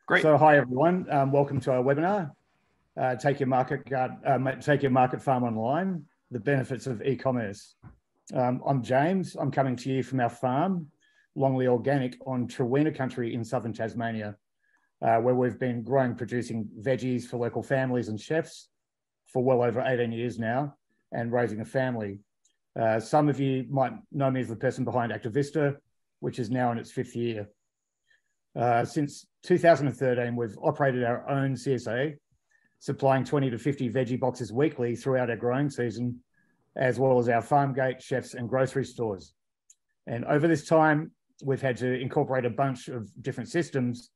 Great. So hi everyone, welcome to our webinar, Take Your Market Farm Online, the benefits of e-commerce. I'm James, I'm coming to you from our farm, Longley Organic on Trewena country in southern Tasmania, where we've been growing, producing veggies for local families and chefs for well over 18 years now and raising a family. Some of you might know me as the person behind Activista, which is now in its 5th year. Since 2013, we've operated our own CSA, supplying 20 to 50 veggie boxes weekly throughout our growing season, as well as our farmgate, chefs and grocery stores. And over this time, we've had to incorporate a bunch of different systems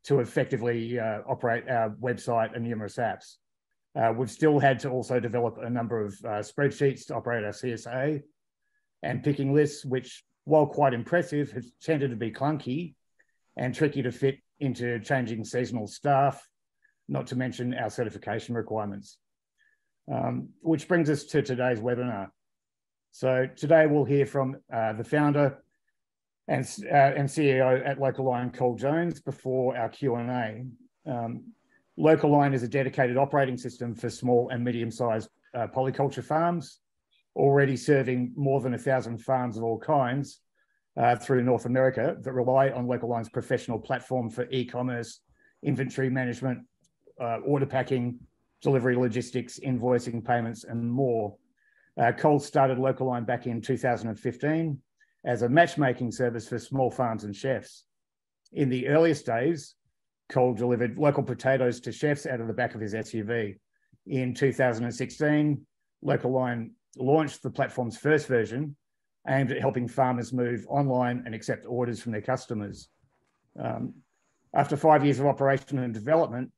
to effectively operate our website and numerous apps. We've still had to also develop a number of spreadsheets to operate our CSA and picking lists, which, while quite impressive, has tended to be clunky and tricky to fit into changing seasonal staff, not to mention our certification requirements. Which brings us to today's webinar. So today we'll hear from the founder and CEO at Local Line, Cole Jones, before our Q&A. Local Line is a dedicated operating system for small and medium-sized polyculture farms, already serving more than 1,000 farms of all kinds, through North America that rely on Local Line's professional platform for e-commerce, inventory management, order packing, delivery logistics, invoicing, payments, and more. Cole started Local Line back in 2015 as a matchmaking service for small farms and chefs. In the earliest days, Cole delivered local potatoes to chefs out of the back of his SUV. In 2016, Local Line launched the platform's first version, aimed at helping farmers move online and accept orders from their customers. After 5 years of operation and development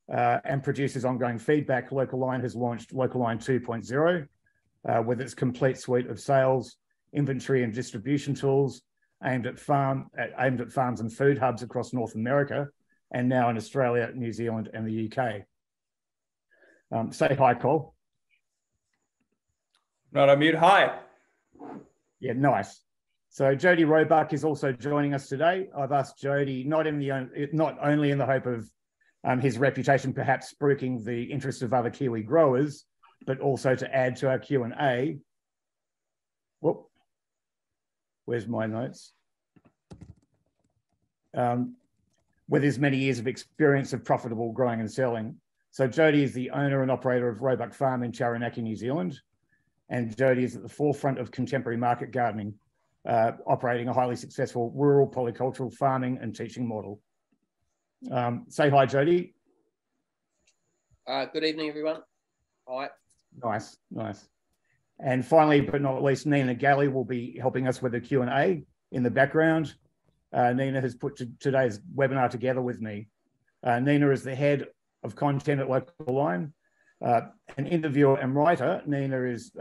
and produces ongoing feedback, Local Line has launched Local Line 2.0 with its complete suite of sales, inventory and distribution tools aimed at farms and food hubs across North America, and now in Australia, New Zealand and the UK. Say hi, Cole. Not on mute. Hi. Yeah, nice. So Jody Roebuck is also joining us today. I've asked Jody, not only in the hope of his reputation perhaps spruiking the interest of other Kiwi growers, but also to add to our Q&A. Whoop, where's my notes? With his many years of experience of profitable growing and selling. So Jody is the owner and operator of Roebuck Farm in Taranaki, New Zealand. And Jody is at the forefront of contemporary market gardening, operating a highly successful rural polycultural farming and teaching model. Say hi, Jody. Good evening, everyone. Hi. Nice, nice. And finally, but not least, Nina Galley will be helping us with the Q&A in the background. Nina has put today's webinar together with me. Nina is the head of content at Local Line. An interviewer and writer, Nina is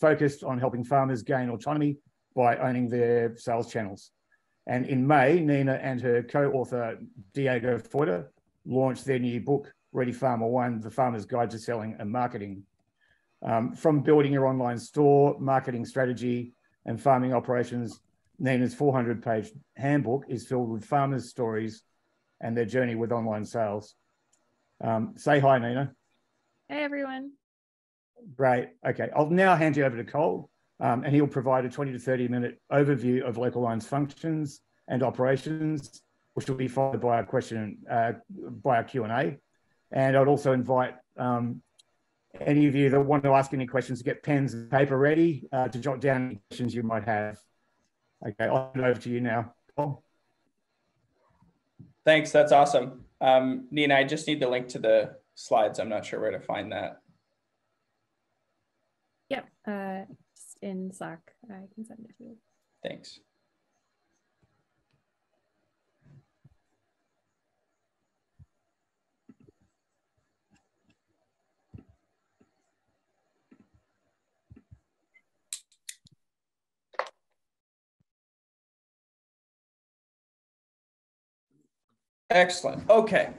focused on helping farmers gain autonomy by owning their sales channels. And in May, Nina and her co-author, Diego Foyda, launched their new book, Ready Farmer One, The Farmer's Guide to Selling and Marketing. From building your online store, marketing strategy, and farming operations, Nina's 400-page handbook is filled with farmers' stories and their journey with online sales. Say hi, Nina. Hey, everyone. Great. Okay, I'll now hand you over to Cole, and he'll provide a 20 to 30-minute overview of Local Line's functions and operations, which will be followed by a Q&A. And I'd also invite any of you that want to ask any questions to get pens and paper ready to jot down any questions you might have. Okay, I'll hand it over to you now, Cole. Thanks, that's awesome. Nina, I just need the link to the slides. I'm not sure where to find that. Yep, just in Slack. I can send it to you. Thanks. Excellent. Okay.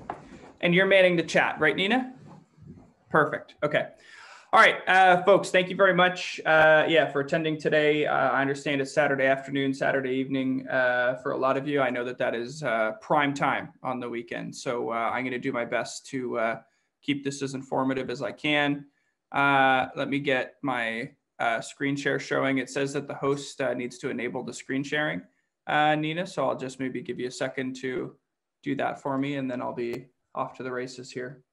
And you're manning the chat, right, Nina? Perfect. Okay. All right, folks, thank you very much for attending today. I understand it's Saturday afternoon, Saturday evening for a lot of you. I know that is prime time on the weekend. So I'm going to do my best to keep this as informative as I can. Let me get my screen share showing. It says that the host needs to enable the screen sharing, Nina. So I'll just maybe give you a second to do that for me, and then I'll be off to the races here.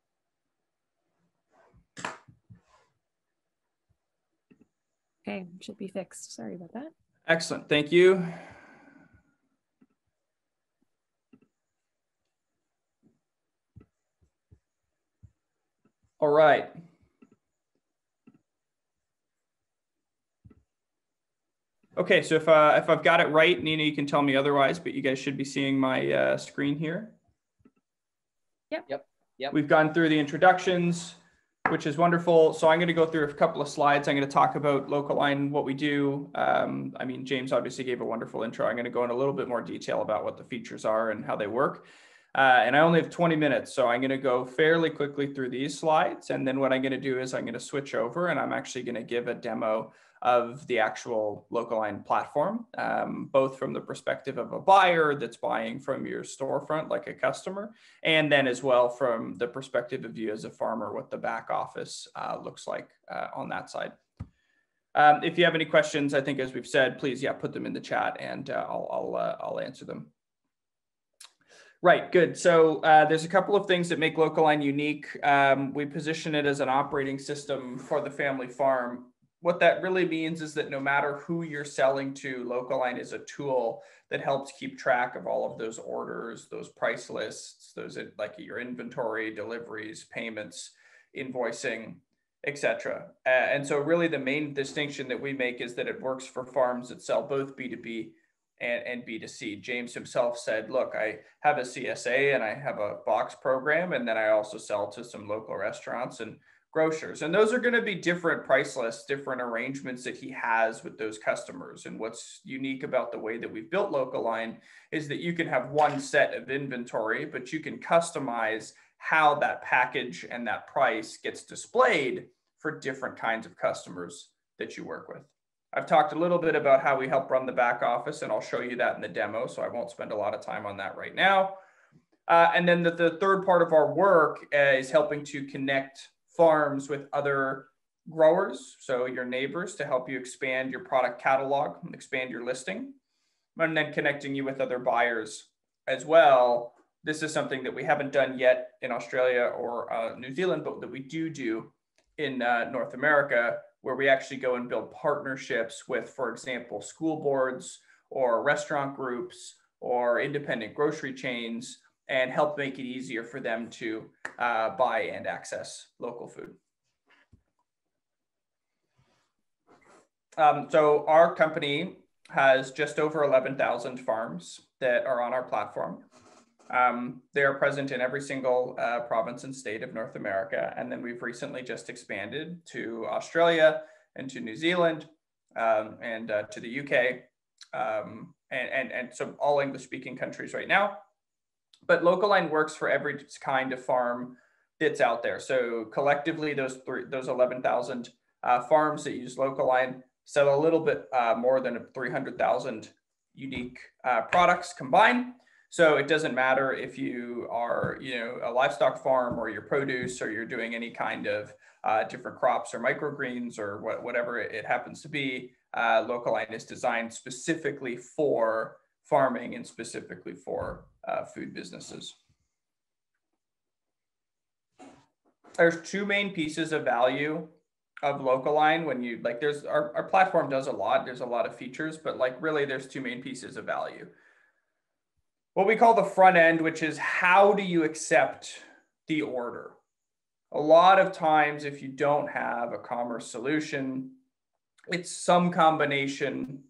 Okay, should be fixed. Sorry about that. Excellent, thank you. All right. Okay, so if I've got it right, Nina, you can tell me otherwise, but you guys should be seeing my screen here. Yep. We've gone through the introductions, which is wonderful. So I'm going to go through a couple of slides. I'm going to talk about Localine, what we do. I mean, James obviously gave a wonderful intro. I'm going to go in a little bit more detail about what the features are and how they work. And I only have 20 minutes, so I'm going to go fairly quickly through these slides. And then what I'm going to do is I'm going to switch over and I'm actually going to give a demo of the actual Localine platform, both from the perspective of a buyer that's buying from your storefront like a customer, and then as well from the perspective of you as a farmer, what the back office looks like on that side. If you have any questions, I think as we've said, please, put them in the chat and I'll answer them. Right, good. So there's a couple of things that make Localine unique. We position it as an operating system for the family farm. What that really means is that no matter who you're selling to, Localine is a tool that helps keep track of all of those orders, those price lists, those like your inventory, deliveries, payments, invoicing, etc. And so really the main distinction that we make is that it works for farms that sell both B2B and B2C. James himself said, look, I have a CSA and I have a box program, and then I also sell to some local restaurants and grocers. And those are going to be different price lists, different arrangements that he has with those customers. And what's unique about the way that we've built Localine is that you can have one set of inventory, but you can customize how that package and that price gets displayed for different kinds of customers that you work with. I've talked a little bit about how we help run the back office, and I'll show you that in the demo, so I won't spend a lot of time on that right now. And then the third part of our work is helping to connect farms with other growers, so your neighbors, to help you expand your product catalog and expand your listing, and then connecting you with other buyers as well. This is something that we haven't done yet in Australia or New Zealand, but that we do in North America, where we actually go and build partnerships with, for example, school boards or restaurant groups or independent grocery chains, and help make it easier for them to buy and access local food. So our company has just over 11,000 farms that are on our platform. They are present in every single province and state of North America. And then we've recently just expanded to Australia and to New Zealand and to the UK and so all English speaking countries right now. But Localine works for every kind of farm that's out there. So collectively, those 11,000 farms that use Localine sell a little bit more than 300,000 unique products combined. So it doesn't matter if you are, a livestock farm or your produce, or you're doing any kind of different crops or microgreens or whatever it happens to be. Localine is designed specifically for farming and specifically for food businesses. There's two main pieces of value of Localine. When you there's our platform does a lot. There's a lot of features, but really there's two main pieces of value. What we call the front end, which is how do you accept the order? A lot of times, if you don't have a commerce solution, it's some combination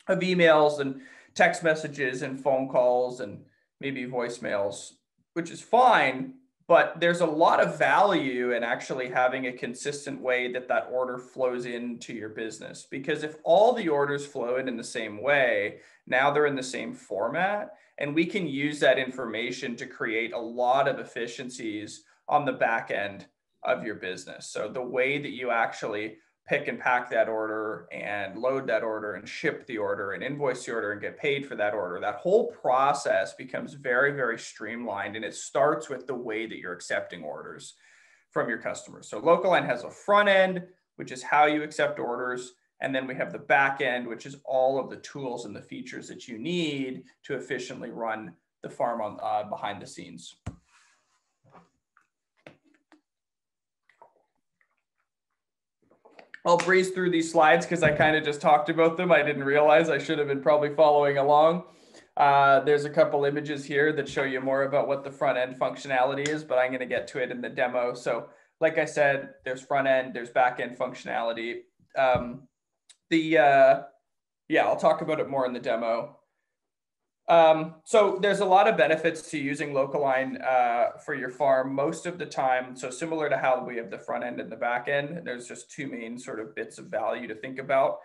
of emails and text messages and phone calls and maybe voicemails, which is fine, but there's a lot of value in actually having a consistent way that order flows into your business. Because if all the orders flow in the same way, now they're in the same format, and we can use that information to create a lot of efficiencies on the back end of your business. So the way that you actually pick and pack that order and load that order and ship the order and invoice the order and get paid for that order, that whole process becomes very, very streamlined. And it starts with the way that you're accepting orders from your customers. So Local Line has a front end, which is how you accept orders. And then we have the back end, which is all of the tools and the features that you need to efficiently run the farm on behind the scenes. I'll breeze through these slides because I kind of just talked about them. I didn't realize I should have been probably following along. There's a couple images here that show you more about what the front end functionality is, but I'm going to get to it in the demo. So like I said, there's front end, there's back end functionality. I'll talk about it more in the demo. So there's a lot of benefits to using Local-Line for your farm most of the time. So similar to how we have the front end and the back end, there's just two main sort of bits of value to think about.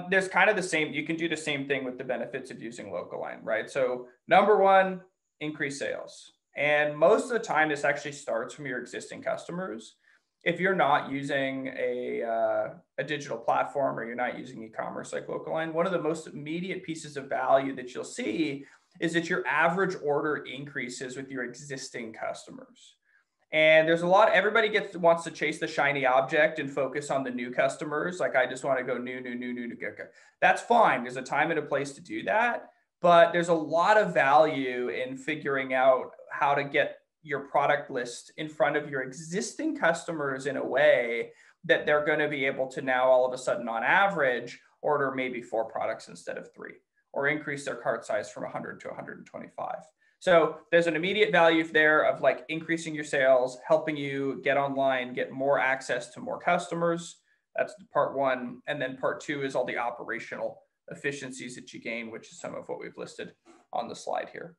There's kind of the same, you can do the same thing with the benefits of using Local-Line, right? So number one, increase sales. And most of the time, this actually starts from your existing customers. If you're not using a digital platform or you're not using e-commerce like Local-Line, one of the most immediate pieces of value that you'll see is that your average order increases with your existing customers. And there's a lot, everybody wants to chase the shiny object and focus on the new customers. Like, I just want to go new. That's fine. There's a time and a place to do that. But there's a lot of value in figuring out how to get your product list in front of your existing customers in a way that they're going to be able to now all of a sudden on average order maybe 4 products instead of 3, or increase their cart size from 100 to 125. So there's an immediate value there of like increasing your sales, helping you get online, get more access to more customers. That's part one. And then part two is all the operational efficiencies that you gain, which is some of what we've listed on the slide here.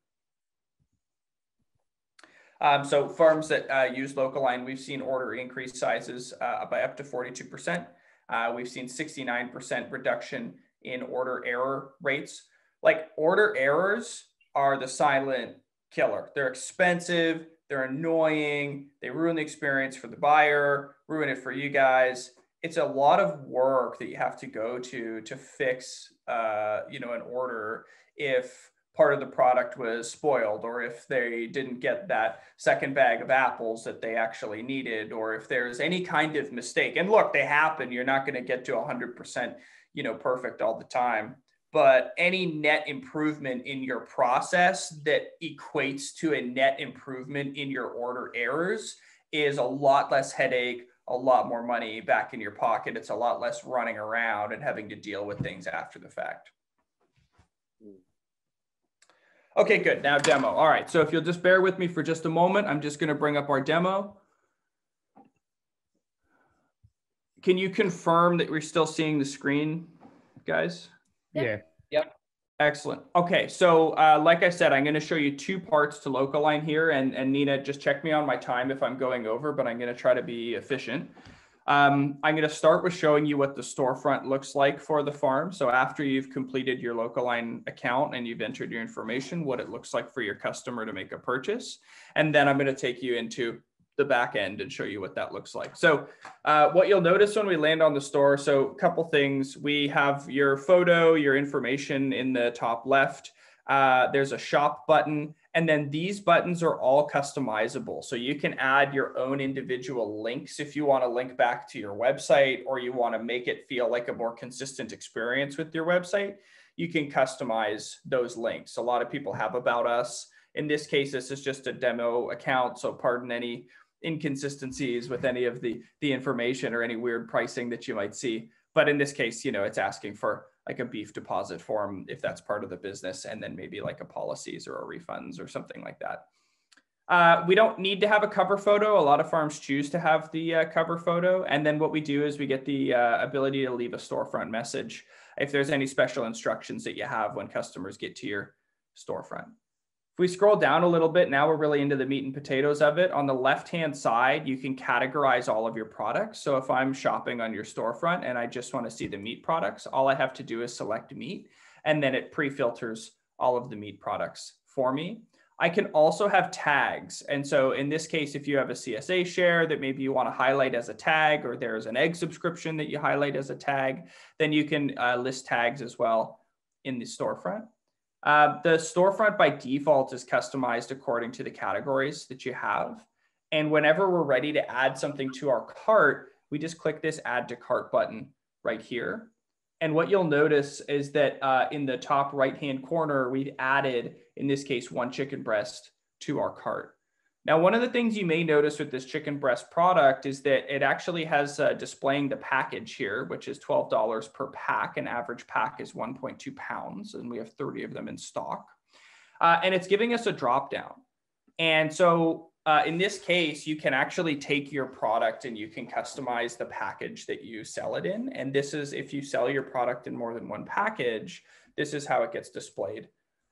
So farms that use Local-Line, we've seen order increase sizes by up to 42%. We've seen 69% reduction in order error rates. Like, order errors are the silent killer. They're expensive, they're annoying, they ruin the experience for the buyer, ruin it for you guys. It's a lot of work that you have to go to fix an order if part of the product was spoiled, or if they didn't get that second bag of apples that they actually needed, or if there's any kind of mistake. And look, they happen. You're not going to get to 100%, perfect all the time. But any net improvement in your process that equates to a net improvement in your order errors is a lot less headache, a lot more money back in your pocket. It's a lot less running around and having to deal with things after the fact. Okay, good. Now demo. All right. So if you'll just bear with me for just a moment, I'm just going to bring up our demo. Can you confirm that we're still seeing the screen, guys? Yeah. Yep. Excellent. Okay. So like I said, I'm going to show you 2 parts to Local-Line here. And Nina, just check me on my time if I'm going over, but I'm going to try to be efficient. I'm going to start with showing you what the storefront looks like for the farm. So after you've completed your Local-Line account and you've entered your information, what it looks like for your customer to make a purchase. And then I'm going to take you into the back end and show you what that looks like. So what you'll notice when we land on the store, so a couple things. We have your photo, your information in the top left. There's a shop button. And then these buttons are all customizable. So you can add your own individual links if you want to link back to your website, or you want to make it feel like a more consistent experience with your website. You can customize those links. A lot of people have About Us. In this case, this is just a demo account. So pardon any inconsistencies with any of the information or any weird pricing that you might see. But in this case, it's asking for like a beef deposit form if that's part of the business, and then maybe like a policies or a refunds or something like that. We don't need to have a cover photo. A lot of farms choose to have the cover photo. And then what we do is we get the ability to leave a storefront message if there's any special instructions that you have when customers get to your storefront. If we scroll down a little bit, now we're really into the meat and potatoes of it. On the left-hand side, you can categorize all of your products. So if I'm shopping on your storefront and I just want to see the meat products, all I have to do is select meat, and then it pre-filters all of the meat products for me. I can also have tags. And so in this case, if you have a CSA share that maybe you want to highlight as a tag, or there's an egg subscription that you highlight as a tag, then you can list tags as well in the storefront. The storefront by default is customized according to the categories that you have. And whenever we're ready to add something to our cart, we just click this add to cart button right here. And what you'll notice is that in the top right-hand corner, we've added, in this case, 1 chicken breast to our cart. Now, one of the things you may notice with this chicken breast product is that it actually has displaying the package here, which is $12 per pack. An average pack is 1.2 pounds, and we have 30 of them in stock. And it's giving us a drop down. And so in this case, you can actually take your product and you can customize the package that you sell it in. And this is, if you sell your product in more than one package, this is how it gets displayed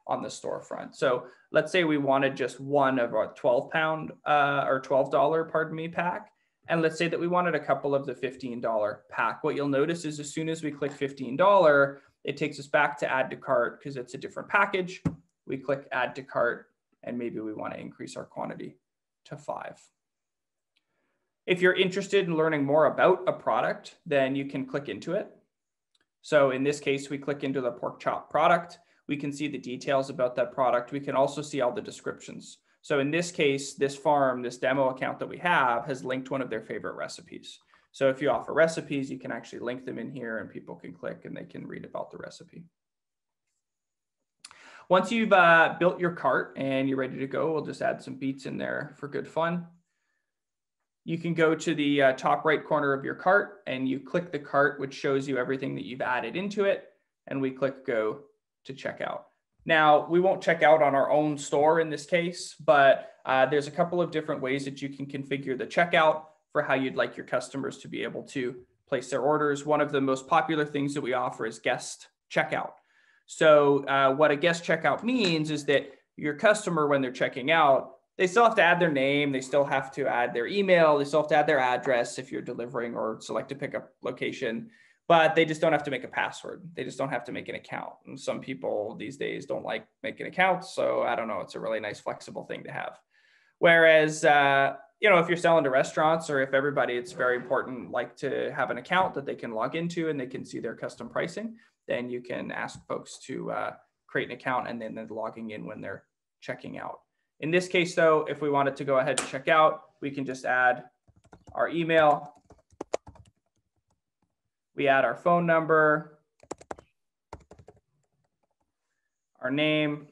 on the storefront. So let's say we wanted just one of our 12-pound or $12, pardon me, pack. And let's say that we wanted a couple of the $15 pack. What you'll notice is as soon as we click $15, it takes us back to add to cart because it's a different package. We click add to cart, and maybe we want to increase our quantity to 5. If you're interested in learning more about a product, then you can click into it. So in this case, we click into the pork chop product. We can see the details about that product. We can also see all the descriptions. So in this case, this farm, this demo account that we have has linked one of their favorite recipes. So if you offer recipes, you can actually link them in here and people can click and they can read about the recipe. Once you've built your cart and you're ready to go, we'll just add some beets in there for good fun. You can go to the top right corner of your cart and you click the cart, which shows you everything that you've added into it. And we click go to checkout. Now, we won't check out on our own store in this case, but there's a couple of different ways that you can configure the checkout for how you'd like your customers to be able to place their orders. One of the most popular things that we offer is guest checkout. So what a guest checkout means is that your customer, when they're checking out, they still have to add their name, they still have to add their email, they still have to add their address if you're delivering or select a pickup location, but they just don't have to make a password. They just don't have to make an account. And some people these days don't like making accounts. So I don't know, it's a really nice flexible thing to have. Whereas, you know, if you're selling to restaurants or if everybody, it's very important, like to have an account that they can log into and they can see their custom pricing, then you can ask folks to create an account and then they're logging in when they're checking out. In this case, though, if we wanted to go ahead and check out, we can just add our email. We add our phone number, our name,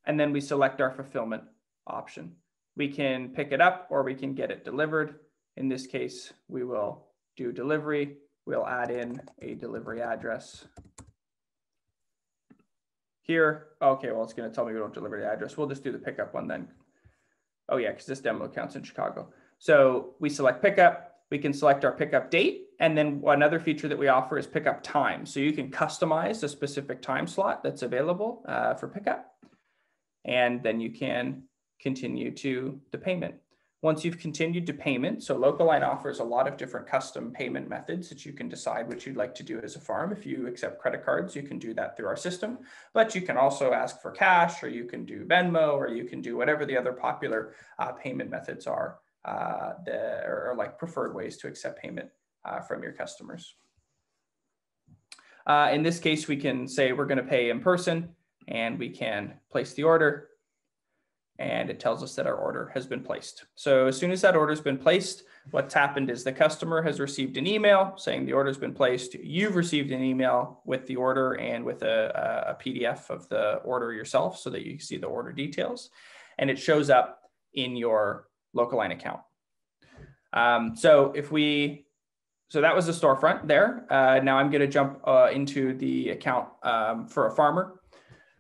and then we select our fulfillment option. We can pick it up or we can get it delivered. In this case, we will do delivery. We'll add in a delivery address here. Okay, well, it's going to tell me we don't deliver the address. We'll just do the pickup one then. Oh yeah, because this demo account's in Chicago. So we select pickup. We can select our pickup date. And then another feature that we offer is pickup time. So you can customize a specific time slot that's available for pickup. And then you can continue to the payment. Once you've continued to payment, so Localine offers a lot of different custom payment methods that you can decide what you'd like to do as a farm. If you accept credit cards, you can do that through our system, but you can also ask for cash, or you can do Venmo, or you can do whatever the other popular payment methods are, or like preferred ways to accept payment from your customers. In this case, we can say we're going to pay in person and we can place the order. And it tells us that our order has been placed. So as soon as that order has been placed, what's happened is the customer has received an email saying the order has been placed. You've received an email with the order and with a PDF of the order yourself so that you see the order details. And it shows up in your Localine account. So that was the storefront there. Now I'm going to jump into the account for a farmer.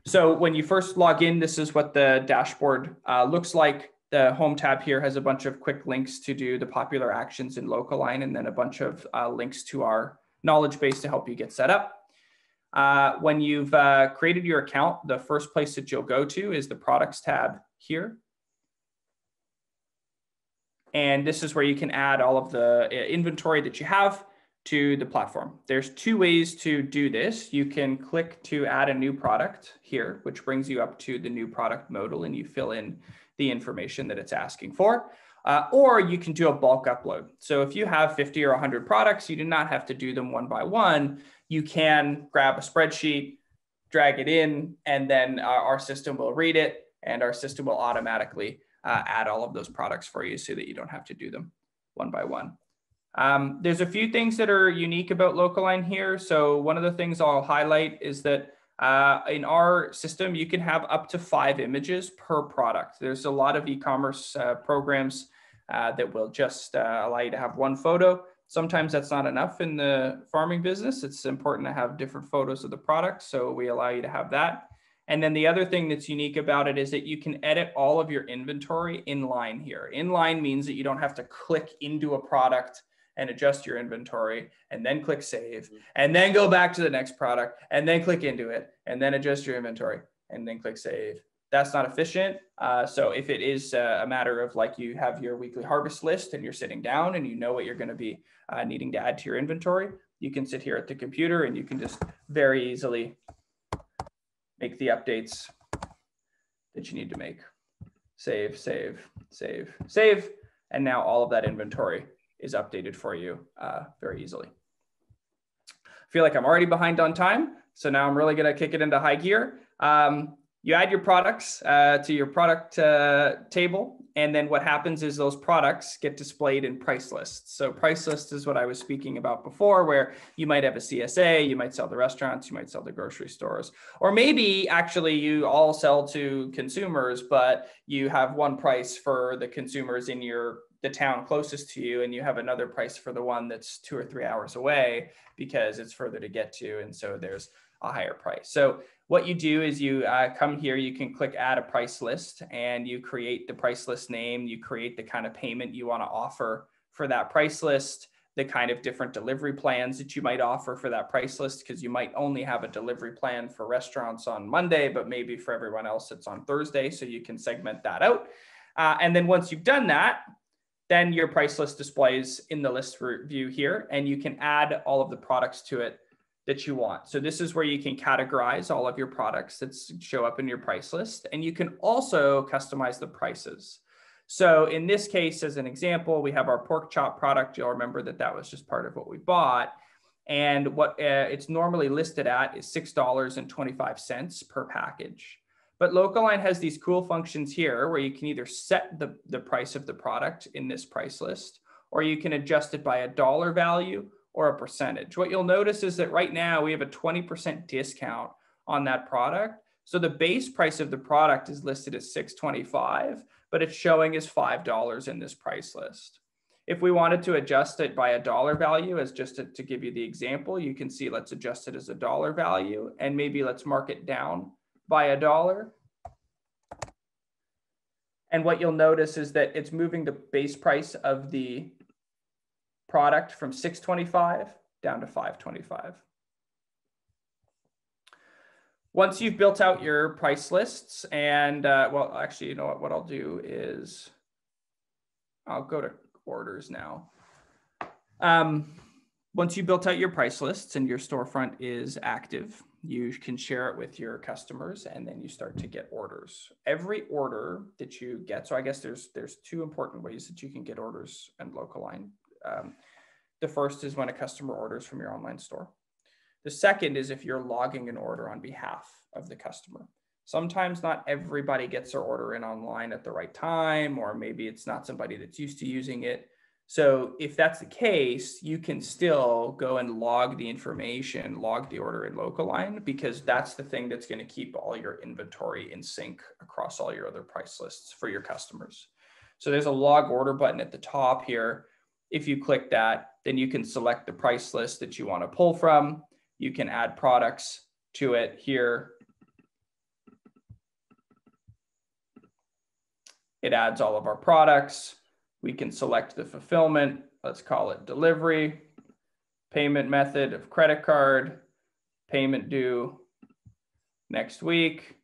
So when you first log in, this is what the dashboard looks like. The home tab here has a bunch of quick links to do the popular actions in Localine, and then a bunch of links to our knowledge base to help you get set up. When you've created your account, the first place that you'll go to is the products tab here. And this is where you can add all of the inventory that you have. to the platform. There's two ways to do this. You can click to add a new product here, which brings you up to the new product modal, and you fill in the information that it's asking for. Or you can do a bulk upload. So if you have 50 or 100 products, you do not have to do them one by one. You can grab a spreadsheet, drag it in, and then our system will read it, and our system will automatically add all of those products for you so that you don't have to do them one by one. There's a few things that are unique about Localine here. So one of the things I'll highlight is that in our system, you can have up to 5 images per product. There's a lot of e-commerce programs that will just allow you to have one photo. Sometimes that's not enough in the farming business. It's important to have different photos of the product, so we allow you to have that. And then the other thing that's unique about it is that you can edit all of your inventory inline here. Inline means that you don't have to click into a product and adjust your inventory and then click save and then go back to the next product and then click into it and then adjust your inventory and then click save. That's not efficient. So if it is a matter of like you have your weekly harvest list and you're sitting down and you know what you're going to be needing to add to your inventory, you can sit here at the computer and you can just very easily make the updates that you need to make. Save, save, save, save. And now all of that inventory is updated for you very easily. I feel like I'm already behind on time, so now I'm really gonna kick it into high gear. You add your products to your product table, and then what happens is those products get displayed in price lists. So price list is what I was speaking about before, where you might have a CSA, you might sell to restaurants, you might sell to grocery stores, or maybe actually you all sell to consumers, but you have one price for the consumers in the town closest to you, and you have another price for the one that's 2 or 3 hours away because it's further to get to, and so there's a higher price. So what you do is you come here, you can click add a price list, and you create the price list name, you create the kind of payment you want to offer for that price list, the kind of different delivery plans that you might offer for that price list, because you might only have a delivery plan for restaurants on Monday, but maybe for everyone else it's on Thursday, so you can segment that out. And then once you've done that, then your price list displays in the list view here, and you can add all of the products to it that you want. So this is where you can categorize all of your products that show up in your price list, and you can also customize the prices. So in this case, as an example, we have our pork chop product. You'll remember that that was just part of what we bought. And what it's normally listed at is $6.25 per package. But Localine has these cool functions here where you can either set the price of the product in this price list, or you can adjust it by a dollar value or a percentage. What you'll notice is that right now we have a 20% discount on that product. So the base price of the product is listed as $6.25, but it's showing as $5 in this price list. If we wanted to adjust it by a dollar value, as just to give you the example, you can see, let's adjust it as a dollar value, and maybe let's mark it down by $1. And what you'll notice is that it's moving the base price of the product from $6.25 down to $5.25. Once you've built out your price lists, and well, actually, you know what I'll do is I'll go to orders now. Once you built out your price lists and your storefront is active, you can share it with your customers, and then you start to get orders. Every order that you get, so I guess there's 2 important ways that you can get orders in Localine. The first is when a customer orders from your online store. The second is if you're logging an order on behalf of the customer. Sometimes not everybody gets their order in online at the right time, or maybe it's not somebody that's used to using it. So if that's the case, you can still go and log the information, log the order in Localine, because that's the thing that's going to keep all your inventory in sync across all your other price lists for your customers. So there's a log order button at the top here. If you click that, then you can select the price list that you want to pull from. You can add products to it here. It adds all of our products. We can select the fulfillment. Let's call it delivery. Payment method of credit card. Payment due next week.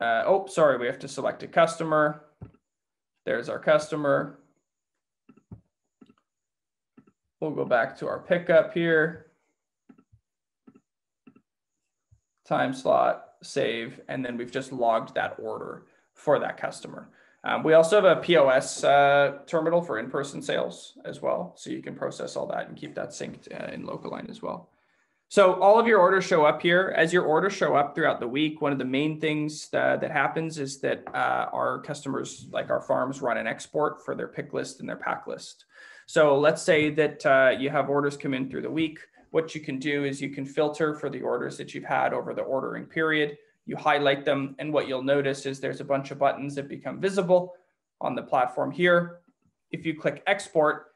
Oh, sorry, we have to select a customer. There's our customer. We'll go back to our pickup here. Time slot, save, and then we've just logged that order for that customer. We also have a POS terminal for in-person sales as well. So you can process all that and keep that synced in Localine as well. So all of your orders show up here. As your orders show up throughout the week, one of the main things that happens is that our customers, like our farms, run an export for their pick list and their pack list. So let's say that you have orders come in through the week. What you can do is you can filter for the orders that you've had over the ordering period. You highlight them, and what you'll notice is there's a bunch of buttons that become visible on the platform here. If you click export,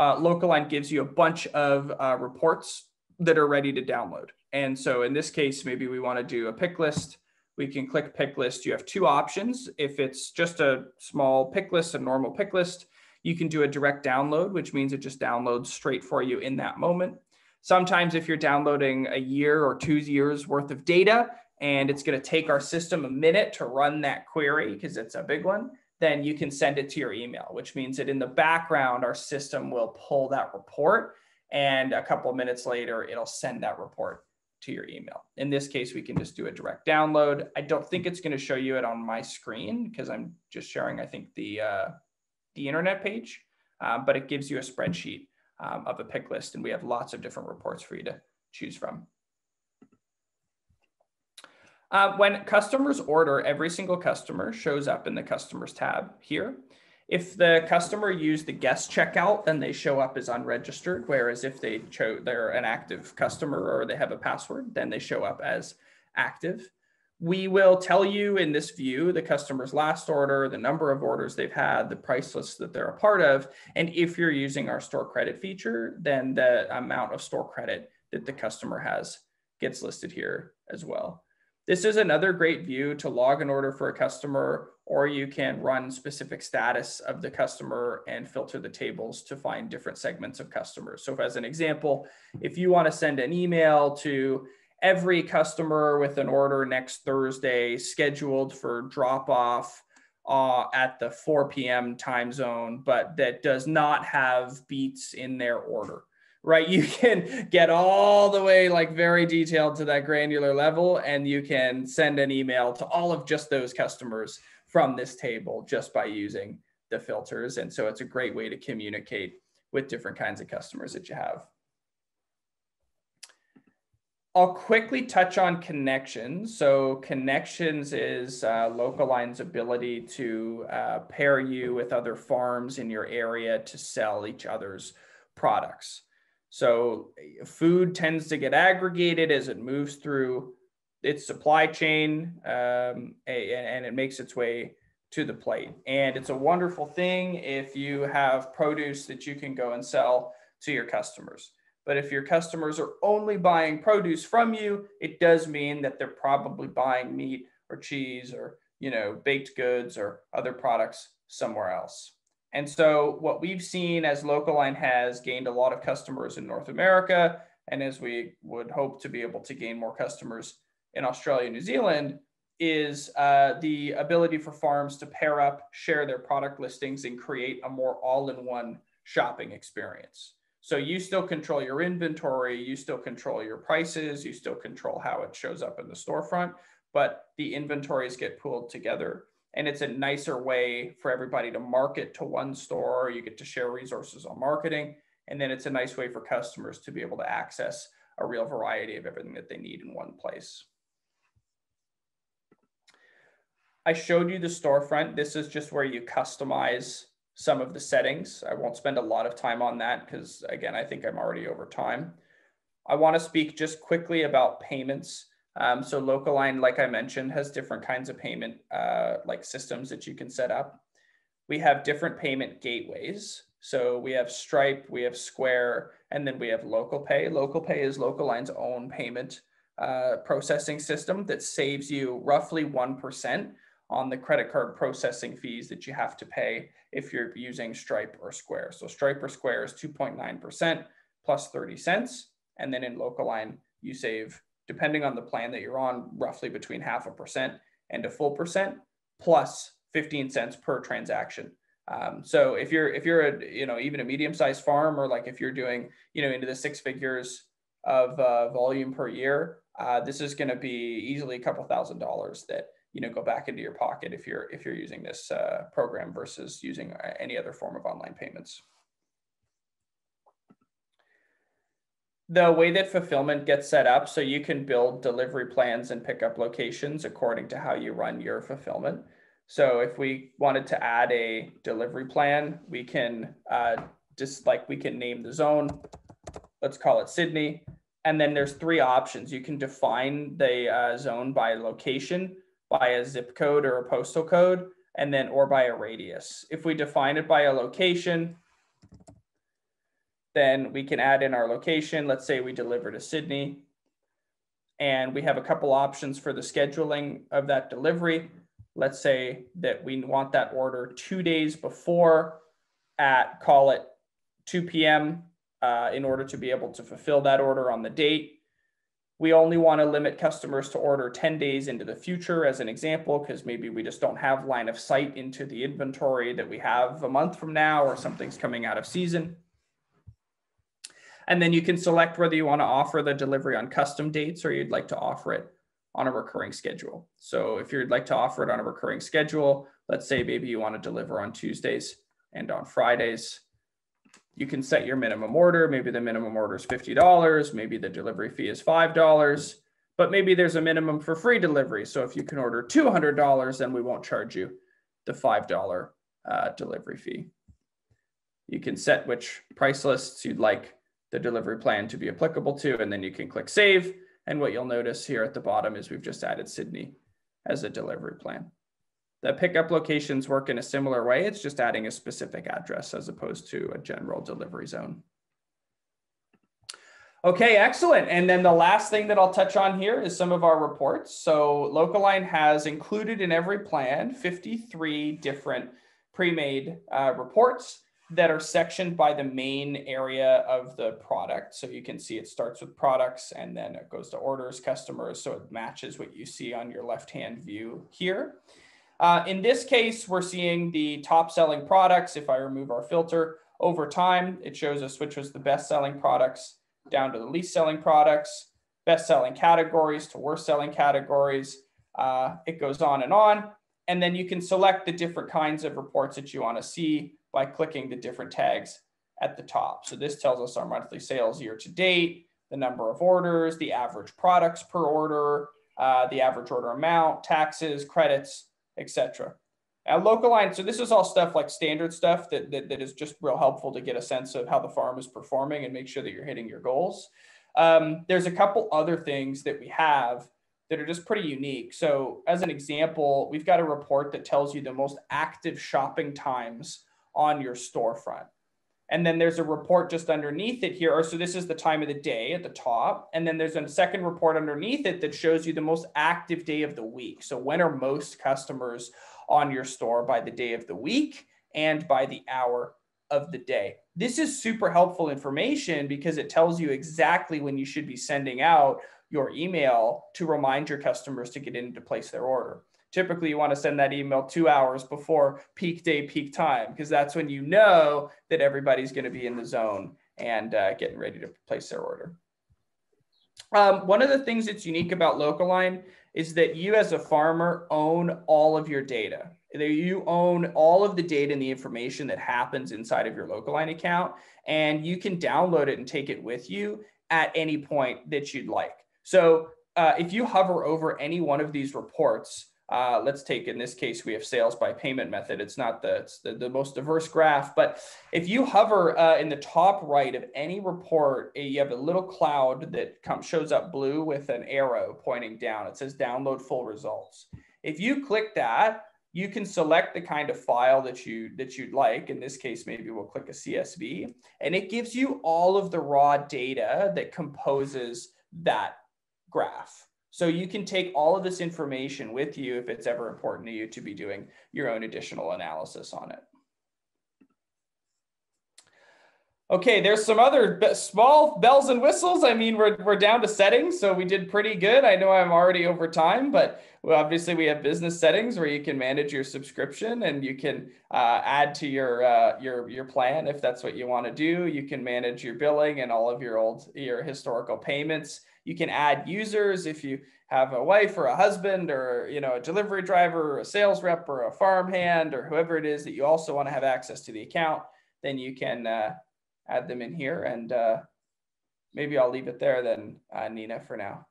Localine gives you a bunch of reports that are ready to download. And so in this case, maybe we want to do a pick list. We can click pick list. You have two options. If it's just a small pick list, a normal pick list, you can do a direct download, which means it just downloads straight for you in that moment. Sometimes if you're downloading a year or 2 years worth of data, and it's going to take our system a minute to run that query because it's a big one, then you can send it to your email, which means that in the background, our system will pull that report, and a couple of minutes later, it'll send that report to your email. In this case, we can just do a direct download. I don't think it's going to show you it on my screen because I'm just sharing, I think, the internet page, but it gives you a spreadsheet of a pick list, and we have lots of different reports for you to choose from. When customers order, every single customer shows up in the customers tab here. If the customer used the guest checkout, then they show up as unregistered. Whereas if they're an active customer or they have a password, then they show up as active. We will tell you in this view the customer's last order, the number of orders they've had, the price list that they're a part of. And if you're using our store credit feature, then the amount of store credit that the customer has gets listed here as well. This is another great view to log an order for a customer, or you can run specific status of the customer and filter the tables to find different segments of customers. So as an example, if you want to send an email to every customer with an order next Thursday scheduled for drop off at the 4 p.m. time zone, but that does not have beets in their order, right? You can get all the way like very detailed to that granular level, and you can send an email to all of just those customers from this table just by using the filters. And so it's a great way to communicate with different kinds of customers that you have. I'll quickly touch on connections. So connections is Localine's ability to pair you with other farms in your area to sell each other's products. So food tends to get aggregated as it moves through its supply chain, and it makes its way to the plate. And it's a wonderful thing if you have produce that you can go and sell to your customers. But if your customers are only buying produce from you, it does mean that they're probably buying meat or cheese or, baked goods or other products somewhere else. And so what we've seen as Localine has gained a lot of customers in North America, and as we would hope to be able to gain more customers in Australia and New Zealand, is the ability for farms to pair up, share their product listings, and create a more all-in-one shopping experience. So you still control your inventory, you still control your prices, you still control how it shows up in the storefront, but the inventories get pooled together. And it's a nicer way for everybody to market to one store. You get to share resources on marketing. And then it's a nice way for customers to be able to access a real variety of everything that they need in one place. I showed you the storefront. This is just where you customize some of the settings. I won't spend a lot of time on that because, again, I think I'm already over time. I want to speak just quickly about payments. So Localine, like I mentioned, has different kinds of payment like systems that you can set up. We have different payment gateways. So we have Stripe, we have Square, and then we have LocalPay. LocalPay is Localine's own payment processing system that saves you roughly 1% on the credit card processing fees that you have to pay if you're using Stripe or Square. So Stripe or Square is 2.9% plus 30 cents. And then in Localine, you save, depending on the plan that you're on, roughly between 0.5% and a full percent, plus 15 cents per transaction So if you're a, even a medium-sized farm, or like if you're doing, into the 6 figures of volume per year, this is going to be easily a couple $1,000s that, go back into your pocket if you're using this program versus using any other form of online payments. The way that fulfillment gets set up, so you can build delivery plans and pickup locations according to how you run your fulfillment. So if we wanted to add a delivery plan, we can we can name the zone. Let's call it Sydney. And then there's 3 options. You can define the zone by location, by a zip code or a postal code, and then or by a radius. If we define it by a location, then we can add in our location. Let's say we deliver to Sydney, and we have a couple options for the scheduling of that delivery. Let's say that we want that order 2 days before at, call it 2 p.m. In order to be able to fulfill that order on the date. We only want to limit customers to order 10 days into the future as an example, because maybe we just don't have line of sight into the inventory that we have a month from now, or something's coming out of season. And then you can select whether you want to offer the delivery on custom dates or you'd like to offer it on a recurring schedule. So if you'd like to offer it on a recurring schedule, let's say maybe you want to deliver on Tuesdays and on Fridays, you can set your minimum order. Maybe the minimum order is $50. Maybe the delivery fee is $5, but maybe there's a minimum for free delivery. So if you can order $200, then we won't charge you the $5 delivery fee. You can set which price lists you'd like the delivery plan to be applicable to, and then you can click save. And what you'll notice here at the bottom is we've just added Sydney as a delivery plan. The pickup locations work in a similar way. It's just adding a specific address as opposed to a general delivery zone. Okay, excellent. And then the last thing that I'll touch on here is some of our reports. So Localine has included in every plan 53 different pre-made reports that are sectioned by the main area of the product. So you can see it starts with products and then it goes to orders, customers. So it matches what you see on your left-hand view here. In this case, we're seeing the top selling products. If I remove our filter over time, it shows us which was the best selling products down to the least selling products, best selling categories to worst selling categories. It goes on. And then you can select the different kinds of reports that you want to see by clicking the different tags at the top. So this tells us our monthly sales year to date, the number of orders, the average products per order, the average order amount, taxes, credits, etc. Now Localine, so this is all stuff like standard stuff that is just real helpful to get a sense of how the farm is performing and make sure that you're hitting your goals. There's a couple other things that we have that are just pretty unique. So as an example, we've got a report that tells you the most active shopping times on your storefront. And then there's a report just underneath it here. So this is the time of the day at the top. And then there's a second report underneath it that shows you the most active day of the week. So when are most customers on your store by the day of the week and by the hour of the day. This is super helpful information because it tells you exactly when you should be sending out your email to remind your customers to get in to place their order. Typically, you want to send that email 2 hours before peak day, peak time, because that's when you know that everybody's going to be in the zone and getting ready to place their order. One of the things that's unique about Localine is that you as a farmer own all of your data. You own all of the data and the information that happens inside of your Localine account, and you can download it and take it with you at any point that you'd like. So if you hover over any one of these reports, let's take, in this case, we have sales by payment method. It's not the most diverse graph, but if you hover in the top right of any report, you have a little cloud that shows up blue with an arrow pointing down. It says download full results. If you click that, you can select the kind of file that you'd like. In this case, maybe we'll click a CSV, and it gives you all of the raw data that composes that graph. So you can take all of this information with you if it's ever important to you to be doing your own additional analysis on it. Okay, there's some other small bells and whistles. I mean, we're down to settings, so we did pretty good. I know I'm already over time, but obviously we have business settings where you can manage your subscription and you can add to your plan if that's what you want to do. You can manage your billing and all of your historical payments. You can add users if you have a wife or a husband or a delivery driver or a sales rep or a farmhand or whoever it is that you also want to have access to the account. Then you can add them in here, and maybe I'll leave it there then, Nina, for now.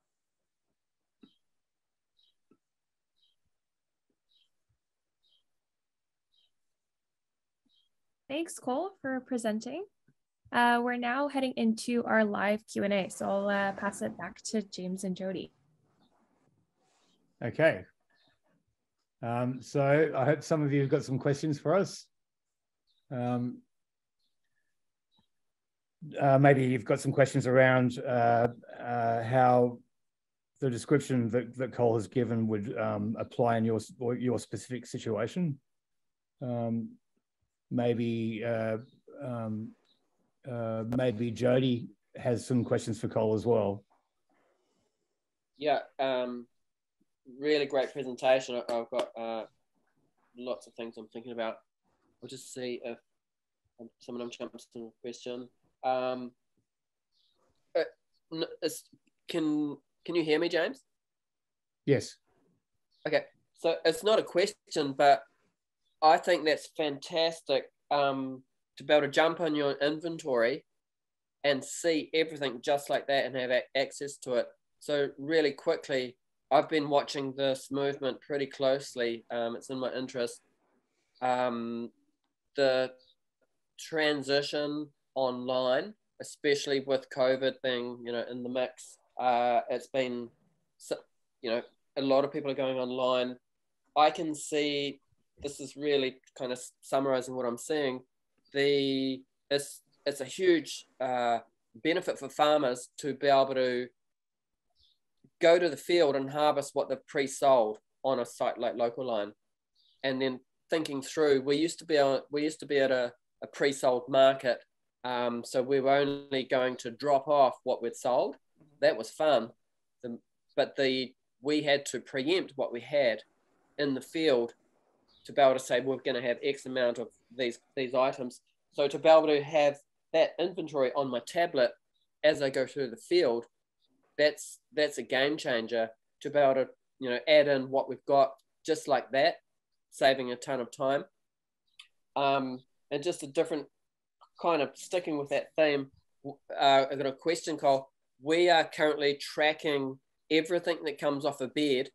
Thanks, Cole, for presenting. We're now heading into our live Q&A, so I'll pass it back to James and Jody. Okay. So I hope some of you have got some questions for us. Maybe you've got some questions around how the description that Cole has given would apply in your specific situation. Maybe Jody has some questions for Cole as well. Yeah, really great presentation. I've got lots of things I'm thinking about. I'll just see if someone jumps in a question. Can you hear me, James? Yes. Okay, so it's not a question, but I think that's fantastic to be able to jump on your inventory and see everything just like that and have access to it. So really quickly, I've been watching this movement pretty closely. It's in my interest. The transition online, especially with COVID being, in the mix, it's been, a lot of people are going online. I can see, this is really kind of summarizing what I'm seeing. It's a huge benefit for farmers to be able to go to the field and harvest what they've pre-sold on a site like Local Line, and then thinking through. We used to be at a pre-sold market, so we were only going to drop off what we'd sold. That was fun, but we had to preempt what we had in the field to be able to say we're going to have X amount of these items. So to be able to have that inventory on my tablet as I go through the field, that's a game changer. To be able to add in what we've got just like that, saving a ton of time. And just a different kind of sticking with that theme. I've got a question, Cole. We are currently tracking everything that comes off a bed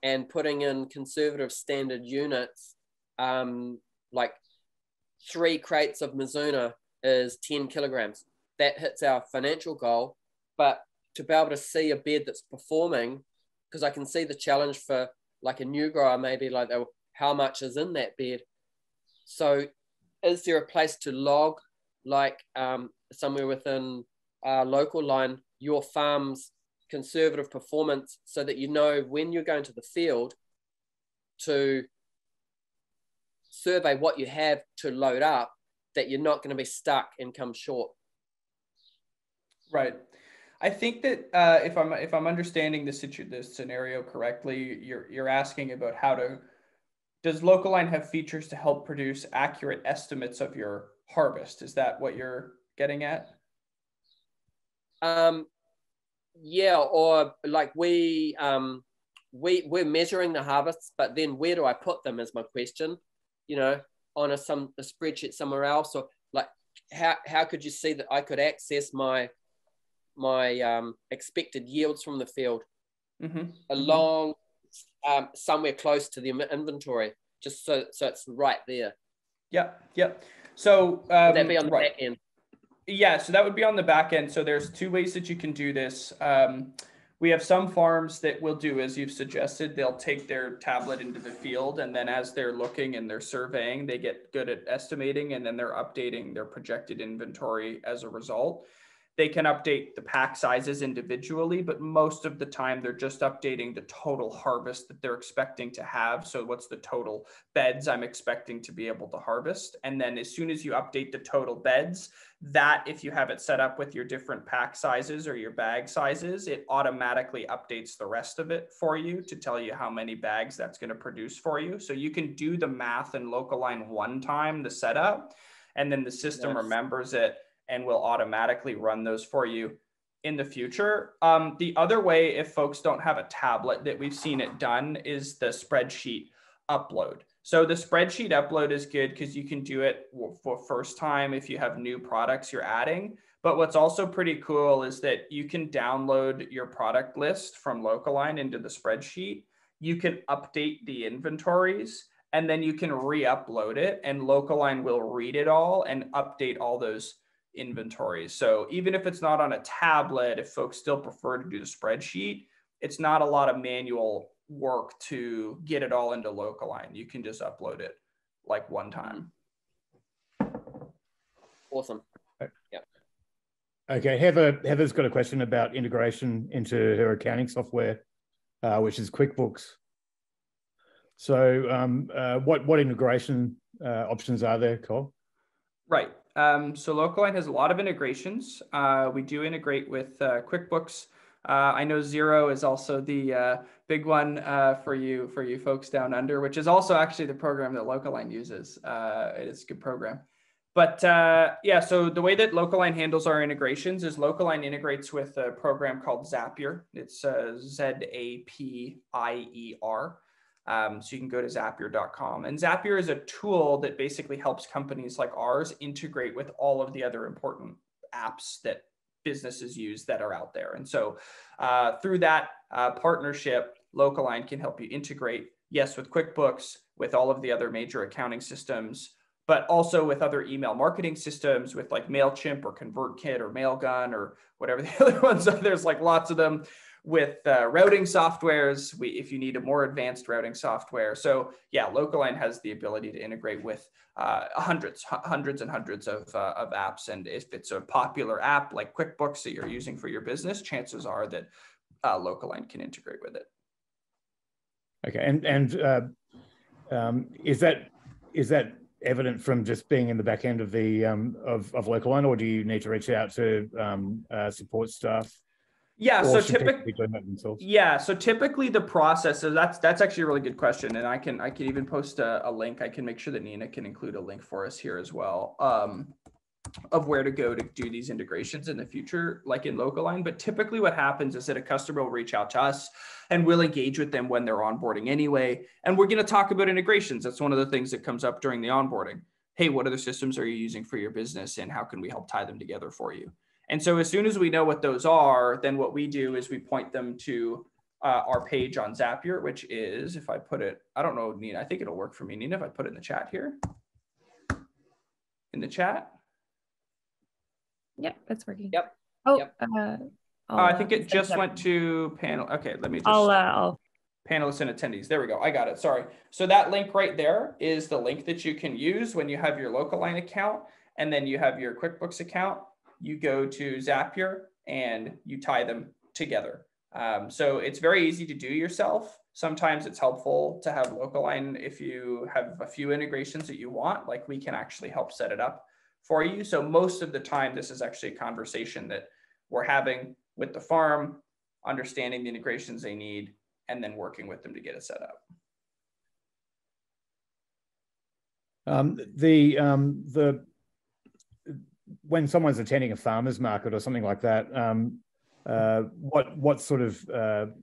and putting in conservative standard units. Like 3 crates of Mizuna is 10 kilograms. That hits our financial goal, but to be able to see a bed that's performing, because I can see the challenge for like a new grower, maybe like how much is in that bed. So is there a place to log, like somewhere within Local Line, your farm's conservative performance, so that when you're going to the field to survey what you have to load up, that you're not going to be stuck and come short? Right. I think that if I'm understanding the scenario correctly, you're asking about does Local Line have features to help produce accurate estimates of your harvest? Is that what you're getting at? Yeah, or like we're measuring the harvests, but then where do I put them is my question. On a spreadsheet somewhere else, or like how could you see that I could access my expected yields from the field along somewhere close to the inventory, just so it's right there? Yep. So would that be on the back end? Yeah, so that would be on the back end. So there's 2 ways that you can do this. We have some farms that will do as you've suggested. They'll take their tablet into the field, and then as they're looking and they're surveying, they get good at estimating, and then they're updating their projected inventory as a result. They can update the pack sizes individually, but most of the time they're just updating the total harvest that they're expecting to have. So what's the total beds I'm expecting to be able to harvest? And then as soon as you update the total beds, that if you have it set up with your different pack sizes or your bag sizes, it automatically updates the rest of it for you to tell you how many bags that's going to produce for you. So you can do the math in Localine one time, the setup, and then the system remembers it and will automatically run those for you in the future. The other way, if folks don't have a tablet that we've seen it done, is the spreadsheet upload. So the spreadsheet upload is good because you can do it for first time if you have new products you're adding. But what's also pretty cool is that you can download your product list from Localine into the spreadsheet. You can update the inventories, and then you can re-upload it, and Localine will read it all and update all those inventories. So even if it's not on a tablet, if folks still prefer to do the spreadsheet, it's not a lot of manual work to get it all into Localine. You can just upload it like one time. Awesome. Yeah. Okay, Heather's got a question about integration into her accounting software, which is QuickBooks. So what integration options are there, Cole? Right. So Localine has a lot of integrations. We do integrate with QuickBooks. I know Xero is also the big one for you folks down under, which is also actually the program that Localine uses. It is a good program. But yeah, so the way that Localine handles our integrations is Localine integrates with a program called Zapier. It's Zapier. So you can go to zapier.com. And Zapier is a tool that basically helps companies like ours integrate with all of the other important apps that businesses use that are out there. And so through that partnership, Localine can help you integrate, yes, with QuickBooks, with all of the other major accounting systems, but also with other email marketing systems, with like MailChimp or ConvertKit or Mailgun or whatever the other ones are. There's like lots of them. With routing softwares, if you need a more advanced routing software. So yeah, Localine has the ability to integrate with hundreds and hundreds of apps. And if it's a popular app like QuickBooks that you're using for your business, chances are that Localine can integrate with it. Okay, and is that evident from just being in the back end of the of Localine, or do you need to reach out to support staff? Yeah, so typically the process is that's actually a really good question, and I can even post a link. I can make sure that Nina can include a link for us here as well of where to go to do these integrations in the future, like in Localine. But typically what happens is that a customer will reach out to us and we'll engage with them when they're onboarding anyway. And we're going to talk about integrations. That's one of the things that comes up during the onboarding. Hey, what other systems are you using for your business, and how can we help tie them together for you? And so as soon as we know what those are, then what we do is we point them to our page on Zapier, which is, if I put it, I don't know, Nina, I think it'll work for me, Nina, if I put it in the chat here. In the chat? Yep, it's working. Yep. Oh, yep. I think it just went to panel. Okay, let me just. I'll panelists and attendees. There we go. I got it. Sorry. So that link right there is the link that you can use when you have your Localine account and then you have your QuickBooks account. You go to Zapier and you tie them together. So it's very easy to do yourself. Sometimes it's helpful to have Localine if you have a few integrations that you want, like we can actually help set it up for you. So most of the time, this is actually a conversation that we're having with the farm, understanding the integrations they need, and then working with them to get it set up. When someone's attending a farmer's market or something like that, what sort of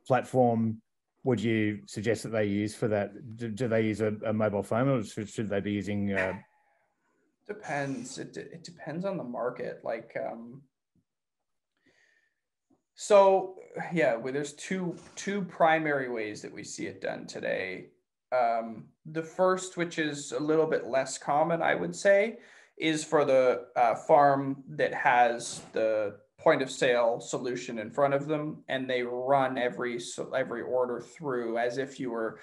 platform would you suggest that they use for that? Do they use a mobile phone, or should they be using? Depends. It depends on the market. Like, so yeah, well, there's two primary ways that we see it done today. The first, which is a little bit less common, I would say, is for the farm that has the point of sale solution in front of them, and they run every order through as if you were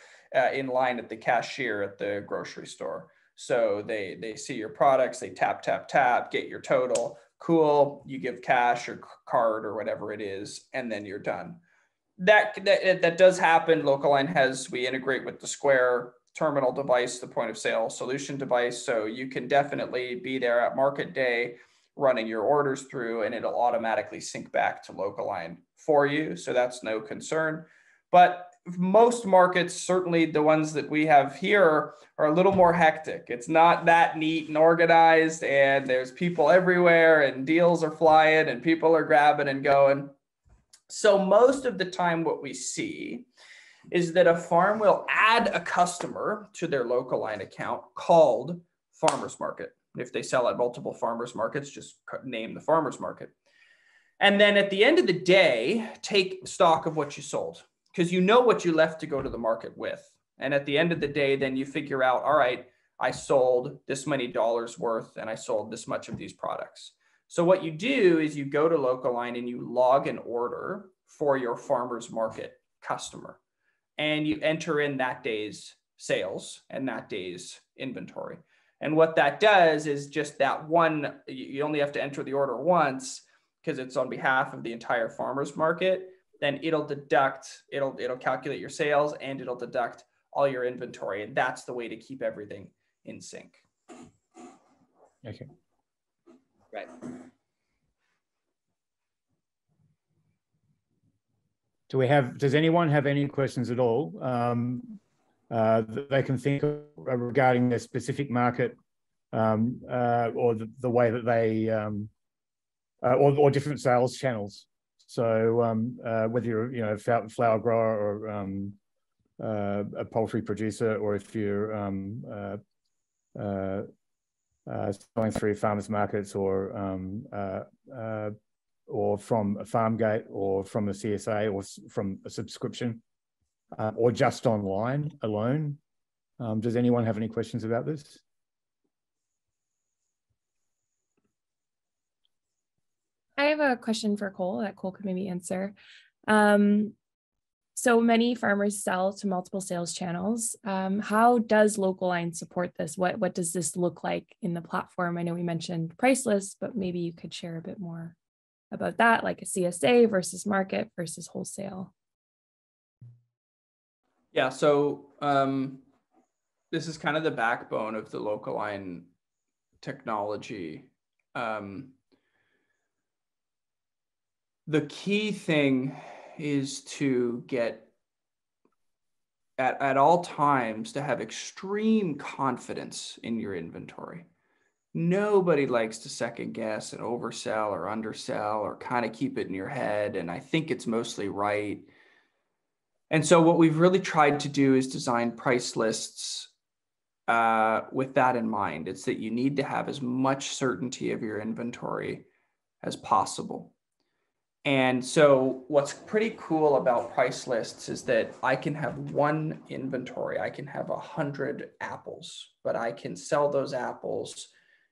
in line at the cashier at the grocery store. So they see your products, they tap, tap, tap, get your total. Cool. You give cash or card or whatever it is, and then you're done. That does happen. Local Line we integrate with the Square terminal device, the point of sale solution device. So you can definitely be there at market day running your orders through, and it'll automatically sync back to Local Line for you. So that's no concern. But most markets, certainly the ones that we have here, are a little more hectic. It's not that neat and organized, and there's people everywhere, and deals are flying, and people are grabbing and going. So most of the time what we see is that a farm will add a customer to their Local Line account called Farmers Market. If they sell at multiple farmers markets, just name the farmers market. And then at the end of the day, take stock of what you sold, because you know what you left to go to the market with. And at the end of the day, then you figure out, all right, I sold this many dollars worth and I sold this much of these products. So what you do is you go to Local Line and you log an order for your farmers market customer, and you enter in that day's sales and that day's inventory. And what that does is just that one, you only have to enter the order once because it's on behalf of the entire farmers market. Then it'll calculate your sales, and it'll deduct all your inventory. And that's the way to keep everything in sync. Okay. Right. Does anyone have any questions at all that they can think of regarding their specific market, or the way that they, or different sales channels? So whether you're a flower grower or a poultry producer, or if you're selling through farmers markets, or from a farmgate, or from a CSA, or from a subscription, or just online alone. Does anyone have any questions about this? I have a question for Cole that Cole could maybe answer. So many farmers sell to multiple sales channels. How does Local Line support this? What does this look like in the platform? I know we mentioned price lists, but maybe you could share a bit more about that, like a CSA versus market versus wholesale. Yeah, so this is kind of the backbone of the Local Line technology. The key thing is to get at all times to have extreme confidence in your inventory. Nobody likes to second guess and oversell or undersell or kind of keep it in your head, and I think it's mostly right. And so what we've really tried to do is design price lists with that in mind. It's that you need to have as much certainty of your inventory as possible. And so what's pretty cool about price lists is that I can have one inventory. I can have 100 apples, but I can sell those apples